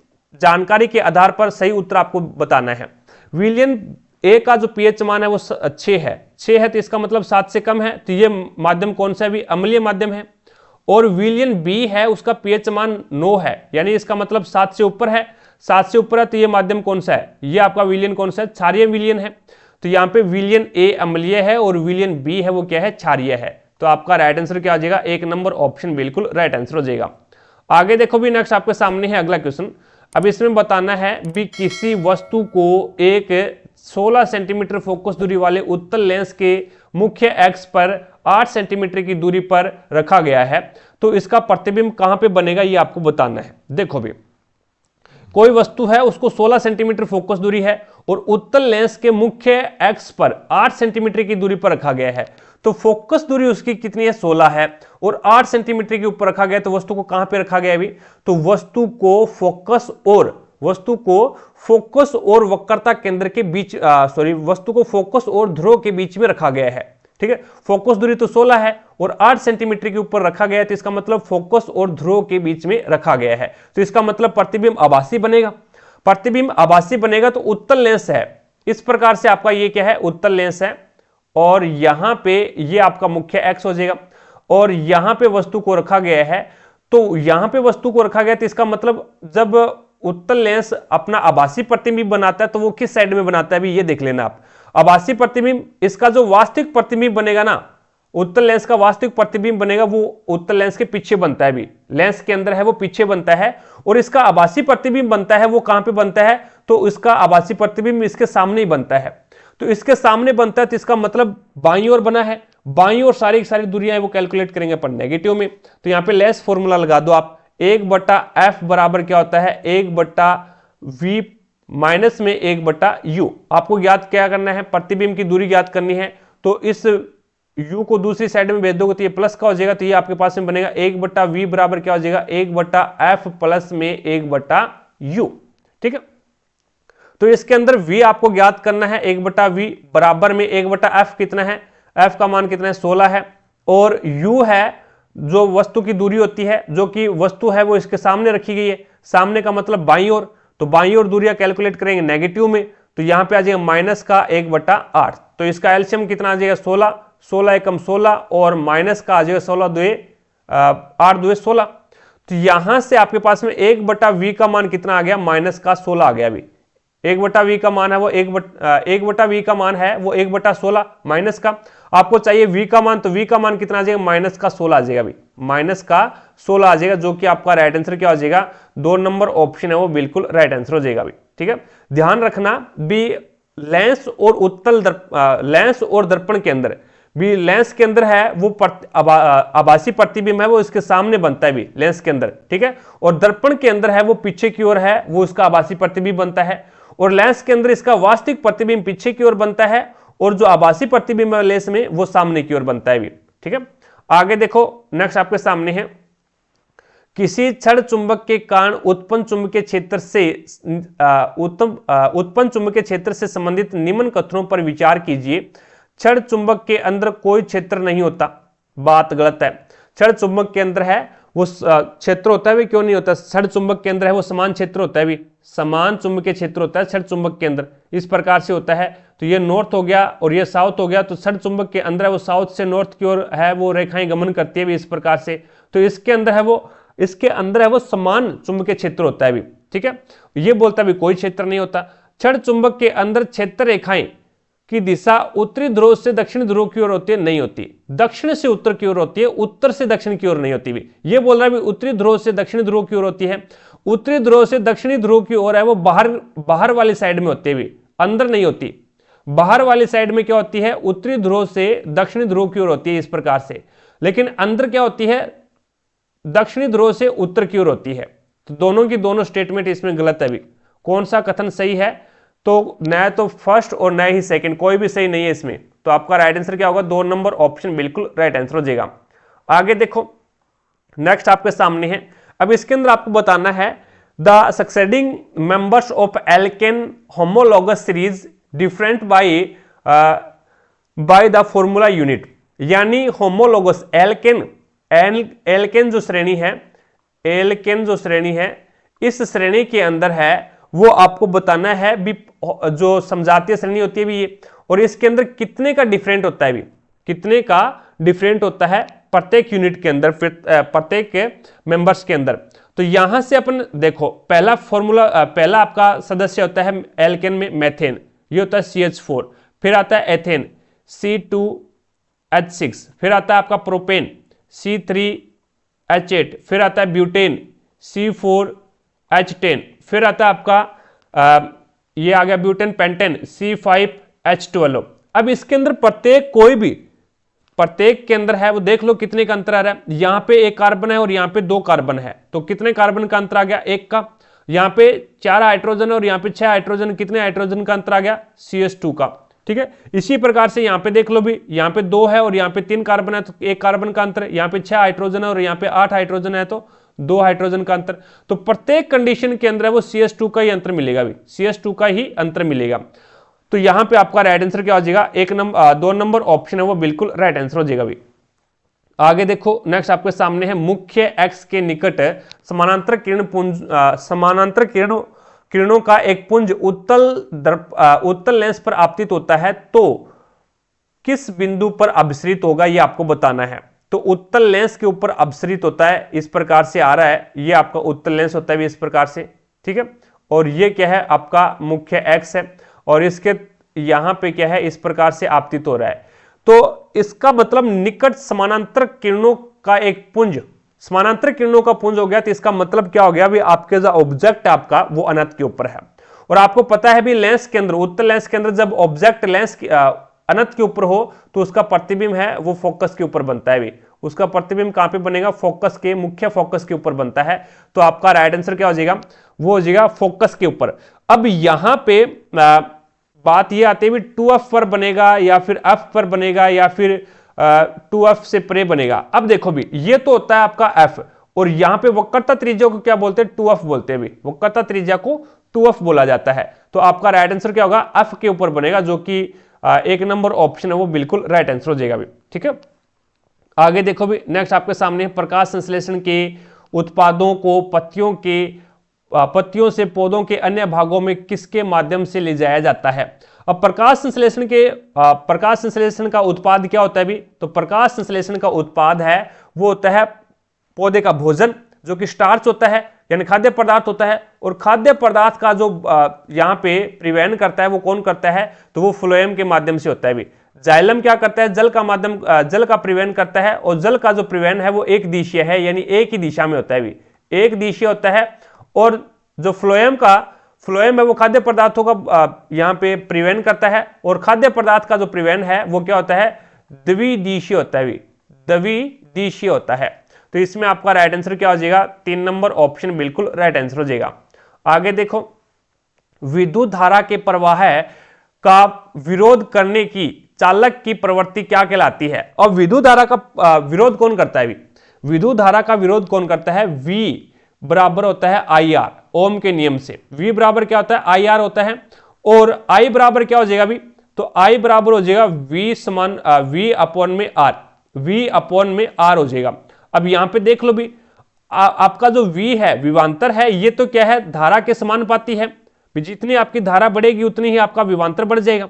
जानकारी के आधार पर सही उत्तर आपको बताना है। विलयन ए का जो पीएच मान है वो 6 है, तो इसका मतलब 7 से कम है, तो ये माध्यम कौन सा है भी, अम्लीय माध्यम है। और विलयन बी है, उसका पीएच मान 9 है, यानी इसका मतलब 7 से ऊपर है, 7 से ऊपर है, तो ये माध्यम कौन सा है, ये आपका विलयन कौन सा है, क्षारीय विलयन है। तो यहाँ पे विलयन ए अम्लीय है और विलयन बी है वो क्या है, क्षारीय है। तो आपका राइट आंसर क्या आ जाएगा, 1 नंबर ऑप्शन बिल्कुल राइट आंसर हो जाएगा। आगे देखो भी, नेक्स्ट आपके सामने है अगला क्वेश्चन। अब इसमें बताना है भी, किसी वस्तु को एक 16 सेंटीमीटर फोकस दूरी वाले उत्तल लेंस के मुख्य एक्स पर 8 सेंटीमीटर की दूरी पर रखा गया है, तो इसका प्रतिबिंब कहां पे बनेगा, ये आपको बताना है। देखो भी, कोई वस्तु है, उसको 16 सेंटीमीटर फोकस दूरी है और उत्तल लेंस के मुख्य एक्स पर 8 सेंटीमीटर की दूरी पर रखा गया है। तो फोकस दूरी उसकी कितनी है, 16 है, और 8 सेंटीमीटर के ऊपर रखा गया। तो वस्तु को कहां पे रखा गया अभी, तो वस्तु को फोकस और वक्रता केंद्र के बीच, वस्तु को फोकस और ध्रुव के बीच में रखा गया है, ठीक है। फोकस दूरी तो 16 है और 8 सेंटीमीटर के ऊपर रखा गया है, तो इसका मतलब फोकस और ध्रुव के बीच में रखा गया है। तो इसका मतलब प्रतिबिंब आभासी बनेगा। प्रतिबिंब आभासी बनेगा तो उत्तल लेंस है, इस प्रकार से आपका ये क्या है, उत्तल लेंस है, और यहां पे ये आपका मुख्य एक्स हो जाएगा, और यहां पे वस्तु को रखा गया है। तो यहां पे वस्तु को रखा गया तो इसका मतलब जब उत्तल लेंस अपना आभासी प्रतिबिंब बनाता है तो वो किस साइड में बनाता है अभी ये देख लेना आप। आभासी प्रतिबिंब, इसका जो वास्तविक प्रतिबिंब बनेगा ना, उत्तल लेंस का वास्तविक प्रतिबिंब बनेगा वो उत्तल लेंस के पीछे बनता है। अभी लेंस के अंदर है वो पीछे बनता है, और इसका आभासी प्रतिबिंब बनता है वो कहां पे बनता है, तो इसका आभासी प्रतिबिंब इसके सामने ही बनता है। तो इसके सामने बनता है तो इसका मतलब बाईं ओर बना है, बाईं ओर सारी की सारी दूरियां वो कैलकुलेट करेंगे अपन नेगेटिव में। तो यहां पे लेस फॉर्मूला लगा दो आप, 1/f बराबर क्या होता है, 1/v माइनस में 1/u। आपको ज्ञात क्या करना है, प्रतिबिंब की दूरी ज्ञात करनी है। तो इस u को दूसरी साइड में भेज दोगे तो ये प्लस का हो जाएगा, तो ये आपके पास में बनेगा 1/v बराबर क्या हो जाएगा, 1/f प्लस में 1/u। ठीक है, तो इसके अंदर v आपको ज्ञात करना है, 1/v बराबर में 1/f कितना है, f का मान कितना है, 16 है, और u है जो वस्तु की दूरी होती है, जो कि वस्तु है वो इसके सामने रखी गई है, सामने का मतलब बाईं ओर। तो बाईं ओर दूरियां कैलकुलेट करेंगे नेगेटिव में, तो यहां पे आ जाएगा माइनस का 1/8। तो इसका एलसीएम कितना आ जाएगा, 16, 16 एकम 16, और माइनस का आ जाएगा 16 2 8 2 16। तो यहां से आपके पास में 1/v का मान कितना आ गया, माइनस का 16 आ गया। अभी 1/v का मान है वो 1/v का मान है वो 1/16 माइनस का। आपको चाहिए v का मान, तो v का मान कितना आ जाएगा, माइनस का 16 आ जाएगा। अभी माइनस का 16 आ जाएगा, जो कि आपका राइट आंसर क्या हो जाएगा, 2 नंबर ऑप्शन है वो बिल्कुल राइट आंसर हो जाएगा। अभी ठीक है, ध्यान रखना भी लेंस और उत्तल लेंस और दर्पण के अंदर भी, लेंस के अंदर है वो आभासी प्रतिबिंब है वो इसके सामने बनता है भी लेंस के अंदर। ठीक है, और दर्पण के अंदर है वो पीछे की ओर है, वो इसका आभासी प्रतिबिंब बनता है, और लेंस के अंदर इसका वास्तविक प्रतिबिंब पीछे की ओर बनता है, और जो आभासी प्रतिबिंब है लेंस में वो सामने की ओर बनता है भी। ठीक है, आगे देखो, नेक्स्ट आपके सामने है, किसी क्षण चुंबक के कारण उत्पन्न चुंबकीय क्षेत्र से उत्पन्न चुंबकीय क्षेत्र से संबंधित निम्न कथनों पर विचार कीजिए। क्षण चुंबक के अंदर कोई क्षेत्र नहीं होता, बात गलत है। क्षण चुंबक के अंदर है वो क्षेत्र होता है, भी क्यों नहीं होता, क्षण चुंबक के अंदर है वो समान क्षेत्र होता है, भी समान चुंबकीय क्षेत्र होता है क्षण चुंबक के अंदर, इस प्रकार से होता है। तो ये नॉर्थ हो गया और ये साउथ हो गया, तो क्षण चुंबक के अंदर है वो साउथ से नॉर्थ की ओर है वो रेखाएं गमन करती है भी इस प्रकार से। तो इसके अंदर है वो समान चुंबकीय क्षेत्र होता है भी। ठीक है, ये बोलता है भी कोई क्षेत्र नहीं होता। क्षण चुंबक के अंदर क्षेत्र रेखाएं की दिशा उत्तरी ध्रुव से दक्षिण ध्रुव की ओर होती है, नहीं होती, दक्षिण से उत्तर की ओर होती है, उत्तर से दक्षिण की ओर नहीं होती भी। ये बोल रहा है भी उत्तरी ध्रुव से दक्षिण ध्रुव की ओर होती है, उत्तरी ध्रुव से दक्षिणी ध्रुव की ओर है वो बाहर वाली साइड में होती है भी, अंदर नहीं होती। बाहर वाली साइड में क्या होती है, उत्तरी ध्रुव से दक्षिणी ध्रुव की ओर होती है इस प्रकार से, लेकिन अंदर क्या होती है, दक्षिणी ध्रुव से उत्तर की ओर होती है। तो दोनों की दोनों स्टेटमेंट इसमें गलत है भी। कौन सा कथन सही है, तो न तो फर्स्ट और न ही सेकंड, कोई भी सही नहीं है इसमें। तो आपका राइट आंसर क्या होगा, 2 नंबर ऑप्शन बिल्कुल राइट आंसर हो जाएगा। आगे देखो, नेक्स्ट आपके सामने है, अब इसके अंदर आपको बताना है the succeeding members of alkene homologous series different by the formula unit. यानी होमोलॉगस एल्केन जो श्रेणी है, एल्केन जो श्रेणी है, इस श्रेणी के अंदर है वो आपको बताना है भी, जो समजातीय श्रेणी होती है भी ये, और इसके अंदर कितने का डिफरेंट होता है भी, कितने का डिफरेंट होता है प्रत्येक यूनिट के अंदर, प्रत्येक के मेंबर्स के अंदर। तो यहां से अपन देखो, पहला फॉर्मूला, पहला आपका सदस्य होता है एल्केन में मेथेन, ये होता है CH4, फिर आता है एथेन C2H6, फिर आता है आपका प्रोपेन C3H8, फिर आता है ब्यूटेन C4H10, फिर आता है आपका ये आ गया ब्यूटेन पेंटेन C5H12। अब इसके अंदर प्रत्येक के अंदर है वो देख लो कितने का अंतर आ रहा है। यहां पे 1 कार्बन है और यहां पे 2 कार्बन है, तो कितने कार्बन का अंतर आ गया, 1 का। यहां पे 4 हाइड्रोजन और यहां पे 6 हाइड्रोजन, कितने हाइड्रोजन का अंतर आ गया, CH2 का। ठीक है, इसी प्रकार से यहां पे देख लो भी, यहां पे 2 है और यहां पे 3 कार्बन है, तो 1 कार्बन का अंतर। यहां पे 6 हाइड्रोजन है और यहां पे 8 हाइड्रोजन है, तो 2 हाइड्रोजन का अंतर। तो प्रत्येक कंडीशन के अंदर है वो CH2 का ही अंतर मिलेगा भी, CH2 का ही अंतर मिलेगा। तो यहां पे आपका राइट आंसर क्या हो जाएगा, 2 नंबर ऑप्शन है वो बिल्कुल राइट आंसर हो जाएगा भी। आगे देखो, नेक्स्ट आपके सामने है, मुख्य एक्स के निकट समानांतर किरणों का एक पुंज उत्तल लेंस पर आपतित होता है, तो किस बिंदु पर अपसृत होगा ये आपको बताना है। तो उत्तल लेंस के ऊपर अपसृत होता है, इस प्रकार से आ रहा है, ये आपका उत्तल लेंस होता है इस प्रकार से, ठीक है। और ये क्या है, आपका मुख्य एक्स है, और इसके यहां पे क्या है, इस प्रकार से आपतित हो रहा है। तो इसका मतलब निकट समानांतर किरणों का एक पुंज, समानांतर किरणों का पुंज हो गया। तो इसका मतलब क्या हो गया, भी आपके जो ऑब्जेक्ट आपका वो अनंत के ऊपर है। और आपको पता है भी लेंस के अंदर, उत्तल लेंस के अंदर जब ऑब्जेक्ट लेंस अनंत के ऊपर हो तो उसका प्रतिबिंब है वो फोकस के ऊपर बनता है भी। उसका प्रतिबिंब कहां पे बनेगा, फोकस के, मुख्य फोकस के ऊपर बनता है। तो आपका राइट आंसर क्या हो जाएगा, वो हो जाएगा फोकस के ऊपर। अब यहां पे बात ये आती है भी 2f पर बनेगा या फिर f पर बनेगा या फिर 2f से परे बनेगा। अब देखो भी, ये तो होता है आपका f, और यहां पे वक्रता त्रिज्या को क्या बोलते हैं, 2f बोलते हैं भी। वक्रता त्रिज्या को 2f बोला जाता है। तो आपका राइट आंसर क्या होगा, f के ऊपर बनेगा, जो कि एक नंबर ऑप्शन है वो बिल्कुल राइट आंसर हो जाएगा भी, ठीक है। आगे देखो भी, नेक्स्ट आपके सामने प्रकाश संश्लेषण के उत्पादों को पत्तियों से पौधों के अन्य भागों में किसके माध्यम से ले जाया जाता है। अब प्रकाश संश्लेषण का उत्पाद क्या होता है भी, तो प्रकाश संश्लेषण का उत्पाद है वो होता है पौधे का भोजन, जो कि स्टार्च होता है, यानी खाद्य पदार्थ होता है। और खाद्य पदार्थ का जो यहाँ पे परिवहन करता है वो कौन करता है, तो वो फ्लोएम के माध्यम से होता है भी। जाइलम क्या करता है, जल का परिवहन करता है, और जल का जो परिवहन है वो एक दिशीय है, यानी एक ही दिशा में होता है भी, एक दिशीय होता है। और जो फ्लोएम है वो खाद्य पदार्थों का यहाँ पे परिवहन करता है, और खाद्य पदार्थ का जो परिवहन है वो क्या होता है, द्विदिशीय होता है भी, द्विदिशीय होता है। तो इसमें आपका राइट आंसर क्या हो जाएगा, 3 नंबर ऑप्शन बिल्कुल राइट आंसर हो जाएगा। आगे देखो, विद्युत धारा के प्रवाह का विरोध करने की चालक की प्रवृत्ति क्या कहलाती है। और विद्युत धारा का विरोध कौन करता है, विद्युत धारा का विरोध कौन करता है, V बराबर होता है IR, ओम के नियम से। V बराबर क्या होता है, IR होता है। और I बराबर क्या हो जाएगा भी, तो I बराबर हो जाएगा V अपॉन में R, V अपॉन में R हो जाएगा। अब यहां पे देख लो भी, आपका जो V है, विभवांतर है, ये तो क्या है, धारा के समानुपाती है। जितनी आपकी धारा बढ़ेगी उतनी ही आपका विभवांतर बढ़ जाएगा।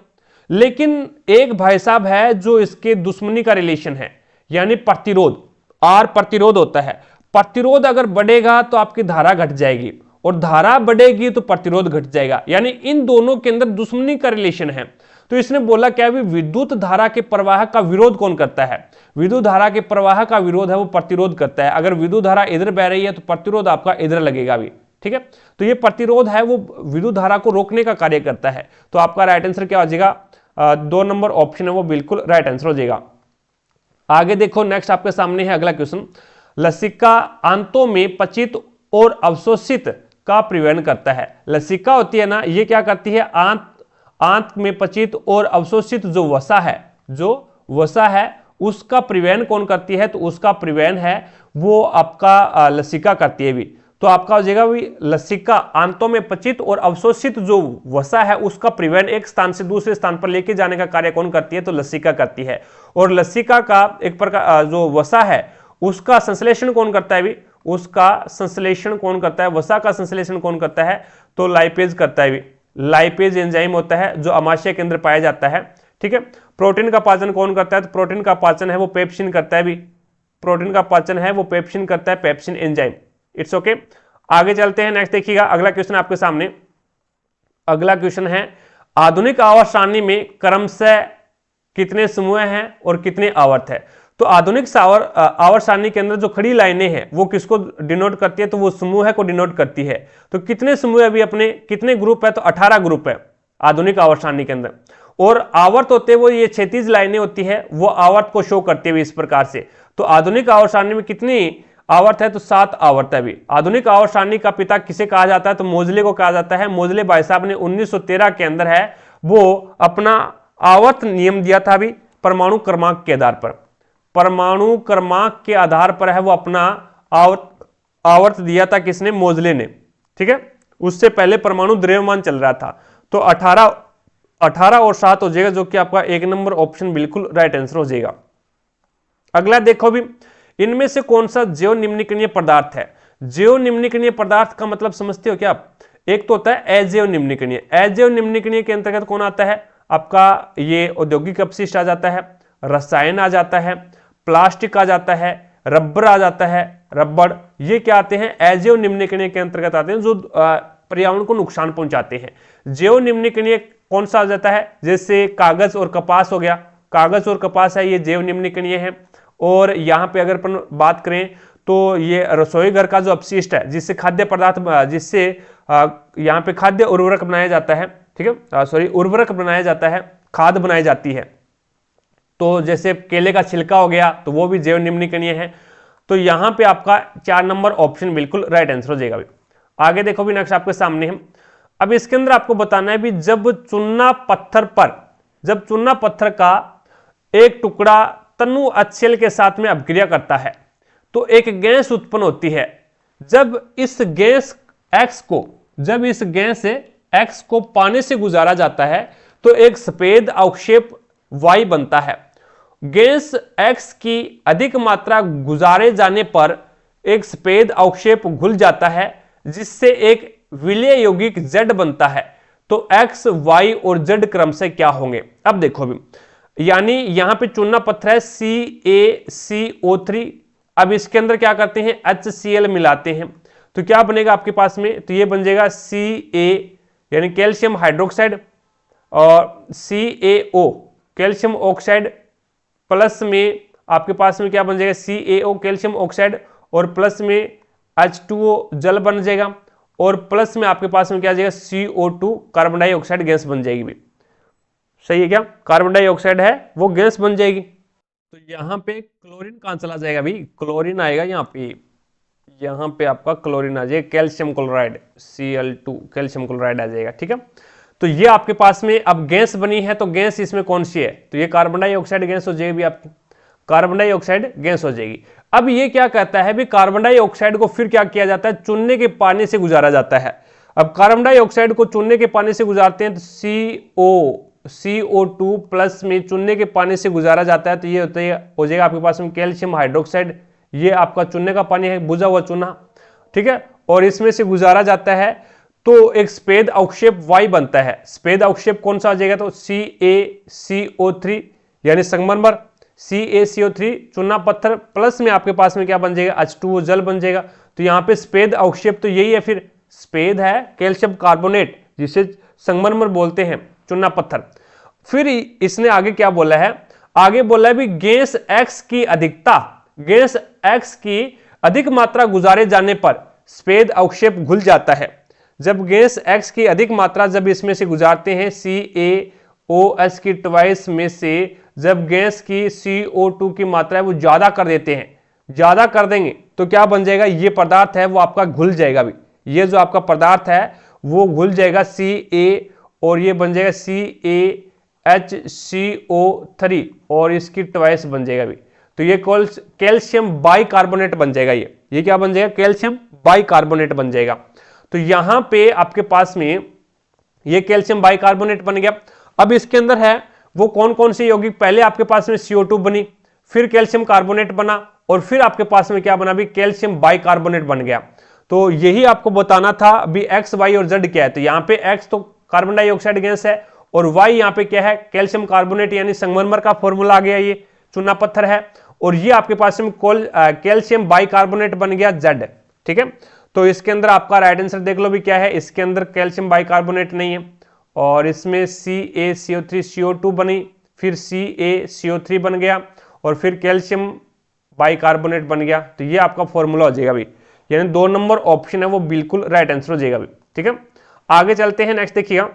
लेकिन एक भाई साहब है जो इसके दुश्मनी का रिलेशन है, यानी प्रतिरोध, R प्रतिरोध होता है। प्रतिरोध अगर बढ़ेगा तो आपकी धारा घट जाएगी, और धारा बढ़ेगी तो प्रतिरोध घट जाएगा, यानी इन दोनों के अंदर दुश्मनी का रिलेशन है। तो इसने बोला क्या, भी विद्युत धारा के प्रवाह का विरोध कौन करता है, विद्युत धारा के प्रवाह का विरोध है वो प्रतिरोध करता है। अगर विद्युत धारा इधर बह रही है तो प्रतिरोध आपका इधर लगेगा भी, ठीक है। तो ये प्रतिरोध है वो विद्युत धारा को रोकने का कार्य करता है। तो आपका राइट आंसर क्या हो जाएगा, 2 नंबर ऑप्शन है वो बिल्कुल राइट आंसर हो जाएगा। आगे देखो, नेक्स्ट आपके सामने है अगला क्वेश्चन। लसिका आंतों में पचित और अवशोषित का परिवहन करता है। लसिका होती है ना, ये क्या करती है, आंत में पचित और अवशोषित जो वसा है उसका परिवहन कौन करती है, तो उसका परिवहन है वो आपका लसिका करती है भी। तो आपका हो जाएगा भी, लसिका आंतों में पचित और अवशोषित जो वसा है उसका परिवहन एक स्थान से दूसरे स्थान पर लेके जाने का कार्य कौन करती है, तो लसिका करती है। और लसिका का एक प्रकार जो वसा है उसका संश्लेषण कौन करता है भी, उसका संश्लेषण कौन करता है, वसा का संश्लेषण कौन करता है, तो लाइपेज करता है भी। लाइपेज एंजाइम होता है जो अमाशय के अंदर पाया जाता है, ठीक है। प्रोटीन का पाचन कौन करता है, तो प्रोटीन का पाचन है वो पेप्सिन करता है भी, प्रोटीन का पाचन है वो पेप्सिन करता है, पेप्सिन एंजाइम। It's okay. आगे चलते हैं, नेक्स्ट देखिएगा अगला क्वेश्चन आपके सामने। अगला क्वेश्चन है, आधुनिक आवर्त सारणी में क्रमशः कितने समूह हैं और कितने आवर्त है। तो आधुनिक आवर्त सारणी के अंदर जो खड़ी लाइनें हैं वो किसको डिनोट करती है, तो वो समूह को डिनोट करती है। तो कितने समूह अभी अपने, कितने ग्रुप है, तो 18 ग्रुप है आधुनिक आवर्त सारणी के अंदर। और आवर्त होते हैं वो ये क्षैतिज लाइनें होती है, वो आवर्त को शो करते हुए इस प्रकार से। तो आधुनिक आवर्त सारणी में कितनी आवर्त है, तो 7 आवर्त है भी। आधुनिक आवर्त सारणी का पिता किसे कहा जाता है, तो मोजले को कहा जाता है। मोजले भाई साहब ने 1913 के अंदर है वो अपना आवर्त नियम दिया था भी, परमाणु क्रमांक के आधार पर, परमाणु क्रमांक के आधार पर है वो अपना आवर्त दिया था, किसने, मोजले ने, ठीक है। उससे पहले परमाणु द्रव्यमान चल रहा था। तो 18 और 7 हो जाएगा, जो कि आपका 1 नंबर ऑप्शन बिल्कुल राइट आंसर हो जाएगा। अगला देखो भी, इनमें से कौन सा जैव निम्नकरणीय पदार्थ है। जैव निम्नकरणीय पदार्थ का मतलब समझते हो क्या आप, एक तो होता है अजैव निम्नकरणीय। अजैव निम्नकरणीय के अंतर्गत कौन आता है, आपका ये औद्योगिक अपशिष्ट आ जाता है, रसायन आ जाता है, प्लास्टिक आ जाता है, रबर आ जाता है, रबड़, ये क्या आते हैं, अजैव निम्नकणीय के अंतर्गत आते हैं जो पर्यावरण को नुकसान पहुंचाते हैं। जैव निम्नकणीय कौन सा आ जाता है, जैसे कागज और कपास हो गया, कागज और कपास है, ये जैव निम्नकणीय है। और यहाँ पे अगर अपन बात करें तो ये रसोई घर का जो अपशिष्ट है, जिससे खाद्य पदार्थ, जिससे यहाँ पे खाद्य उर्वरक बनाया जाता है, ठीक है, सॉरी उर्वरक बनाया जाता है, खाद बनाई जाती है। तो जैसे केले का छिलका हो गया, तो वो भी जैव निम्नकणीय है। तो यहाँ पे आपका 4 नंबर ऑप्शन बिल्कुल राइट आंसर हो जाएगा। आगे देखो भी, नेक्स्ट आपके सामने है। अब इसके अंदर आपको बताना है भी, जब चूना पत्थर का एक टुकड़ा तनु अच्छेल के साथ में अपक्रिया करता है तो एक गैस उत्पन्न होती है। जब इस गैस एक्स को पानी से गुजारा जाता है तो एक सफेद अवक्षेप वाई बनता है। गैस एक्स की अधिक मात्रा गुजारे जाने पर एक सफेद अवक्षेप घुल जाता है, जिससे एक विलय यौगिक Z बनता है। तो X, Y और Z क्रम से क्या होंगे। अब देखो भी, यानी यहां पे चूना पत्थर है CaCO3। अब इसके अंदर क्या करते हैं, HCl मिलाते हैं, तो क्या बनेगा आपके पास में, तो ये बन जाएगा Ca यानी कैल्शियम हाइड्रोक्साइड, और CaO कैल्शियम ऑक्साइड, प्लस में आपके पास में क्या बन जाएगा CaO कैल्शियम ऑक्साइड, और प्लस में H2O जल बन जाएगा, और प्लस में आपके पास में क्या आ जाएगा CO2 कार्बन डाइऑक्साइड गैस बन जाएगी भी। सही है क्या, कार्बन डाइऑक्साइड है वो गैस बन जाएगी। तो यहाँ पे क्लोरीन कहाँ चला जाएगा भी, क्लोरीन आएगा यहाँ पे आपका क्लोरीन आ जाएगा, calcium chloride Cl2 calcium chloride आ जाएगा। ठीक है, तो ये आपके पास में अब गैस बनी है, तो गैस इसमें कौन सी है, तो ये कार्बन डाइऑक्साइड गैस हो जाएगी आपकी, कार्बन डाइऑक्साइड गैस हो जाएगी। अब ये क्या कहता है भी, कार्बन डाइऑक्साइड को फिर क्या किया जाता है, चूने के पानी से गुजारा जाता है। अब कार्बन डाइऑक्साइड को चूने के पानी से गुजारते हैं तो CO2 प्लस में चूने के पानी से गुजारा जाता है, तो ये हो जाएगा आपके पास में कैल्शियम हाइड्रोक्साइड। ये आपका चूने का पानी है, बुझा हुआ चूना, ठीक है, और इसमें से गुजारा जाता है तो एक सफेद अवक्षेप Y बनता है। सफेद अवक्षेप कौन सा आ जाएगा, तो CaCO3 यानी संगमरमर, CaCO3 चूना पत्थर, प्लस में आपके पास में क्या बन जाएगा H2O जल बन जाएगा। तो यहाँ पे सफेद अवक्षेप तो यही है, फिर सफेद है कैल्शियम कार्बोनेट जिसे संगमरमर बोलते हैं, चूना पत्थर। फिर इसने आगे क्या बोला है, आगे बोला है भी गैस X की अधिकता, गैस X की अधिक मात्रा गुजारे जाने पर सफेद अवक्षेप घुल जाता है। जब गैस X की अधिक मात्रा जब इसमें से गुजारते हैं CaOH की ट्वाइस में से, जब गैस की CO2 की मात्रा है वो ज्यादा कर देते हैं, ज्यादा कर देंगे तो क्या बन जाएगा, ये पदार्थ है वो आपका घुल जाएगा भी, ये जो आपका पदार्थ है वो घुल जाएगा Ca, और ये बन जाएगा CaHCO3 और इसकी ट्वाइस बन जाएगा भी। तो ये कैल्शियम बाइकार्बोनेट बन जाएगा, ये क्या बन जाएगा, कैल्शियम बाइकार्बोनेट बन जाएगा। तो यहां पे आपके पास में ये कैल्शियम बाइकार्बोनेट बन गया। अब इसके अंदर है वो कौन कौन से यौगिक, पहले आपके पास में CO2 बनी, फिर कैल्शियम कार्बोनेट बना, और फिर आपके पास में क्या बना भी, कैल्शियम बाइकार्बोनेट बन गया। तो यही आपको बताना था अभी X, Y और Z क्या है। तो यहाँ पे X तो कार्बन डाइऑक्साइड गैस है, और Y यहाँ पे क्या है, कैल्शियम कार्बोनेट यानी संगमरमर का फॉर्मूला आ गया, ये चूना पत्थर है, और ये आपके पास में कैल्शियम बाइकार्बोनेट बन गया Z। ठीक है, तो इसके अंदर आपका राइट आंसर देख लो भी क्या है, इसके अंदर कैल्शियम बाइकार्बोनेट नहीं है, और इसमें CaCO3 CO2 बनी, फिर CaCO3 बन गया, और फिर कैल्शियम बाइकार्बोनेट बन गया। तो ये आपका फॉर्मूला हो जाएगा भी, यानी 2 नंबर ऑप्शन है वो बिल्कुल राइट आंसर हो जाएगा भी। ठीक है, आगे चलते हैं, नेक्स्ट देखिएगा,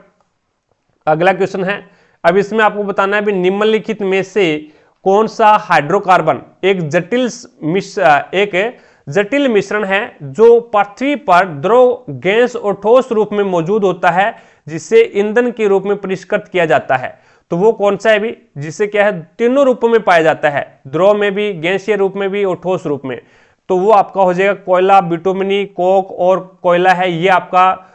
अगला क्वेश्चन है। अब इसमें आपको बताना है भी निम्नलिखित में से कौन सा हाइड्रोकार्बन एक जटिल मिश्रण है जो पृथ्वी पर द्रव, गैस और ठोस रूप में मौजूद होता है, जिसे ईंधन के रूप में परिष्कृत किया जाता है। तो वो कौन सा है भी, जिसे क्या है, तीनों रूपों में पाया जाता है, द्रव में भी, गैसीय रूप में भी और ठोस रूप में। तो वो आपका हो जाएगा कोयला, बिटुमिनी, कोक और कोयला है, ये आपका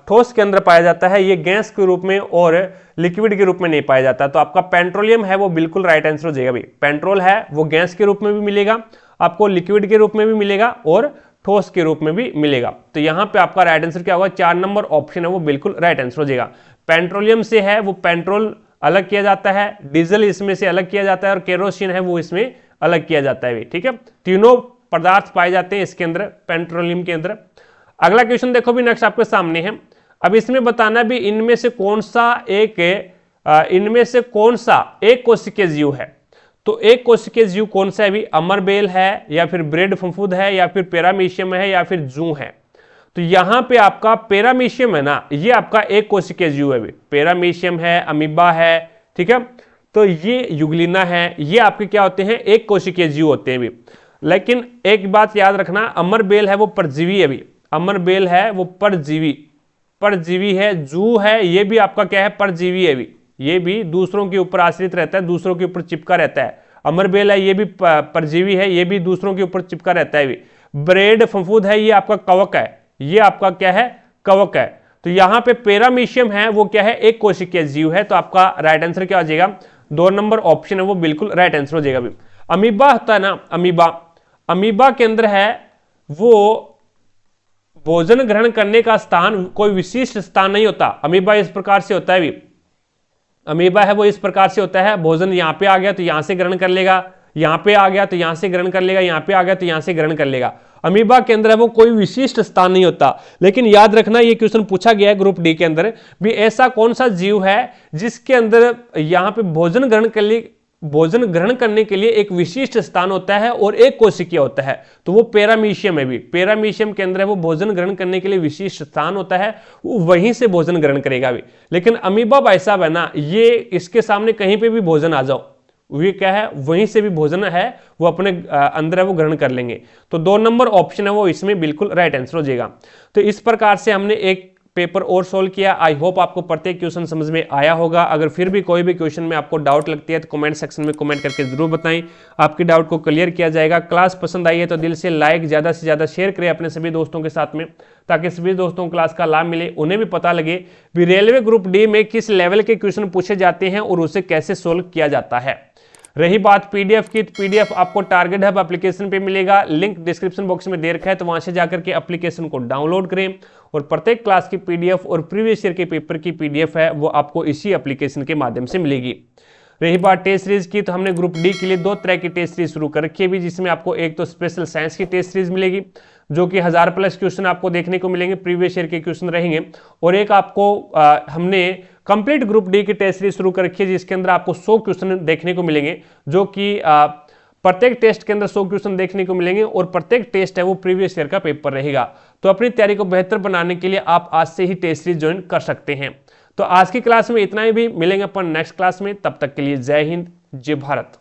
ठोस के अंदर पाया जाता है, ये गैस के रूप में और लिक्विड के रूप में नहीं पाया जाता। तो आपका पेट्रोलियम है वो बिल्कुल राइट आंसर हो जाएगा भाई। पेट्रोल है वो गैस के रूप में भी मिलेगा, आपको लिक्विड के रूप में भी मिलेगा और ठोस के रूप में भी मिलेगा। तो यहाँ पे आपका राइट आंसर क्या होगा, 4 नंबर ऑप्शन है वो बिल्कुल राइट आंसर हो जाएगा। पेट्रोलियम से है वो पेट्रोल अलग किया जाता है, डीजल इसमें से अलग किया जाता है और केरोसिन है वो इसमें अलग किया जाता है। ठीक है, तीनों पदार्थ पाए जाते हैं इसके अंदर, पेट्रोलियम के अंदर। अगला क्वेश्चन देखो भी नेक्स्ट आपके सामने है। अब इसमें बताना भी इनमें से कौन सा एक कोशिकीय जीव है। तो एक कोशिकीय जीव कौन सा है भी, अमरबेल है या फिर ब्रेड फफूंद है या फिर पैरामीशियम है या फिर जू है। तो यहां पे आपका पैरामीशियम है ना, ये आपका एक कोशिकीय जीव है भी, पैरामीशियम है, अमीबा है, ठीक है। तो ये युगलिना है, ये आपके क्या होते हैं, एक कोशिकीय जीव होते हैं भी। लेकिन एक बात याद रखना, अमरबेल है वो परजीवी है भी, अमरबेल है वो परजीवी है। जू है ये भी आपका क्या है, परजीवी है भी, ये भी दूसरों के ऊपर आश्रित रहता है, दूसरों के ऊपर चिपका रहता है। अमरबेल है ये भी परजीवी है, ये भी दूसरों के ऊपर चिपका रहता है भी। ब्रेड फफूंद है ये आपका कवक है, ये आपका क्या है, कवक है। तो यहां पे पैरामीशियम है वो क्या है, एक कोशिकीय जीव है। तो आपका राइट आंसर क्या हो जाएगा, 2 नंबर ऑप्शन है वो बिल्कुल राइट आंसर हो जाएगा भी। अमीबा होता है ना, अमीबा के अंदर है वो भोजन ग्रहण करने का स्थान कोई विशिष्ट स्थान नहीं होता। अमीबा इस प्रकार से होता है भी, अमीबा है वो इस प्रकार से होता है, भोजन यहां पे आ गया तो यहां से ग्रहण कर लेगा, यहां पे आ गया तो यहां से ग्रहण कर लेगा, यहां पे आ गया तो यहां से ग्रहण कर लेगा। अमीबा के अंदर है वो कोई विशिष्ट स्थान नहीं होता। लेकिन याद रखना ये क्वेश्चन पूछा गया है ग्रुप डी के अंदर भी, ऐसा कौन सा जीव है जिसके अंदर यहां पे भोजन ग्रहण करने के लिए एक विशिष्ट स्थान होता है और एक कोशिकीय होता है। तो वो पैरामीशियम है भी, पैरामीशियम के अंदर है वो भोजन ग्रहण करने के लिए विशिष्ट स्थान होता है, वो वहीं से भोजन ग्रहण करेगा भी। लेकिन अमीबा भाई साहब है ना, ये इसके सामने कहीं पे भी भोजन आ जाओ, ये क्या है, वहीं से भी भोजन है वो अपने अंदर है वो ग्रहण कर लेंगे। तो 2 नंबर ऑप्शन है वो इसमें बिल्कुल राइट आंसर हो जाएगा। तो इस प्रकार से हमने एक पेपर और सोल्व किया। आई होप आपको प्रत्येक क्वेश्चन समझ में आया होगा। अगर फिर भी कोई भी क्वेश्चन में आपको डाउट लगती है तो कमेंट सेक्शन में कमेंट करके जरूर बताएं, आपकी डाउट को क्लियर किया जाएगा। क्लास पसंद आई है तो दिल से लाइक, ज्यादा से ज्यादा शेयर करें अपने सभी दोस्तों के साथ में, ताकि सभी दोस्तों को क्लास का लाभ मिले, उन्हें भी पता लगे भी रेलवे ग्रुप डी में किस लेवल के क्वेश्चन पूछे जाते हैं और उसे कैसे सोल्व किया जाता है। रही बात पीडीएफ की, तो पीडीएफ आपको टारगेट हब एप्लीकेशन पे मिलेगा, लिंक डिस्क्रिप्शन बॉक्स में दे रखा है, तो वहां से जाकर के एप्लीकेशन को डाउनलोड करें और प्रत्येक क्लास की पीडीएफ और प्रीवियस ईयर के पेपर की पीडीएफ है वो आपको इसी एप्लीकेशन के माध्यम से मिलेगी। रही बात टेस्ट सीरीज की, तो हमने ग्रुप डी के लिए 2 तरह की टेस्ट सीरीज शुरू कर रखी है भी, जिसमें आपको एक तो स्पेशल साइंस की टेस्ट सीरीज मिलेगी जो कि 1000+ क्वेश्चन आपको देखने को मिलेंगे, प्रीवियस ईयर के क्वेश्चन रहेंगे, और एक आपको हमने कंप्लीट ग्रुप डी की टेस्ट सीरीज शुरू कर रखी है जिसके अंदर आपको 100 क्वेश्चन देखने को मिलेंगे, जो कि प्रत्येक टेस्ट के अंदर 100 क्वेश्चन देखने को मिलेंगे और प्रत्येक टेस्ट है वो प्रीवियस ईयर का पेपर रहेगा। तो अपनी तैयारी को बेहतर बनाने के लिए आप आज से ही टेस्ट सीरीज ज्वाइन कर सकते हैं। तो आज की क्लास में इतना ही भी, मिलेंगे अपन नेक्स्ट क्लास में, तब तक के लिए जय हिंद, जय भारत।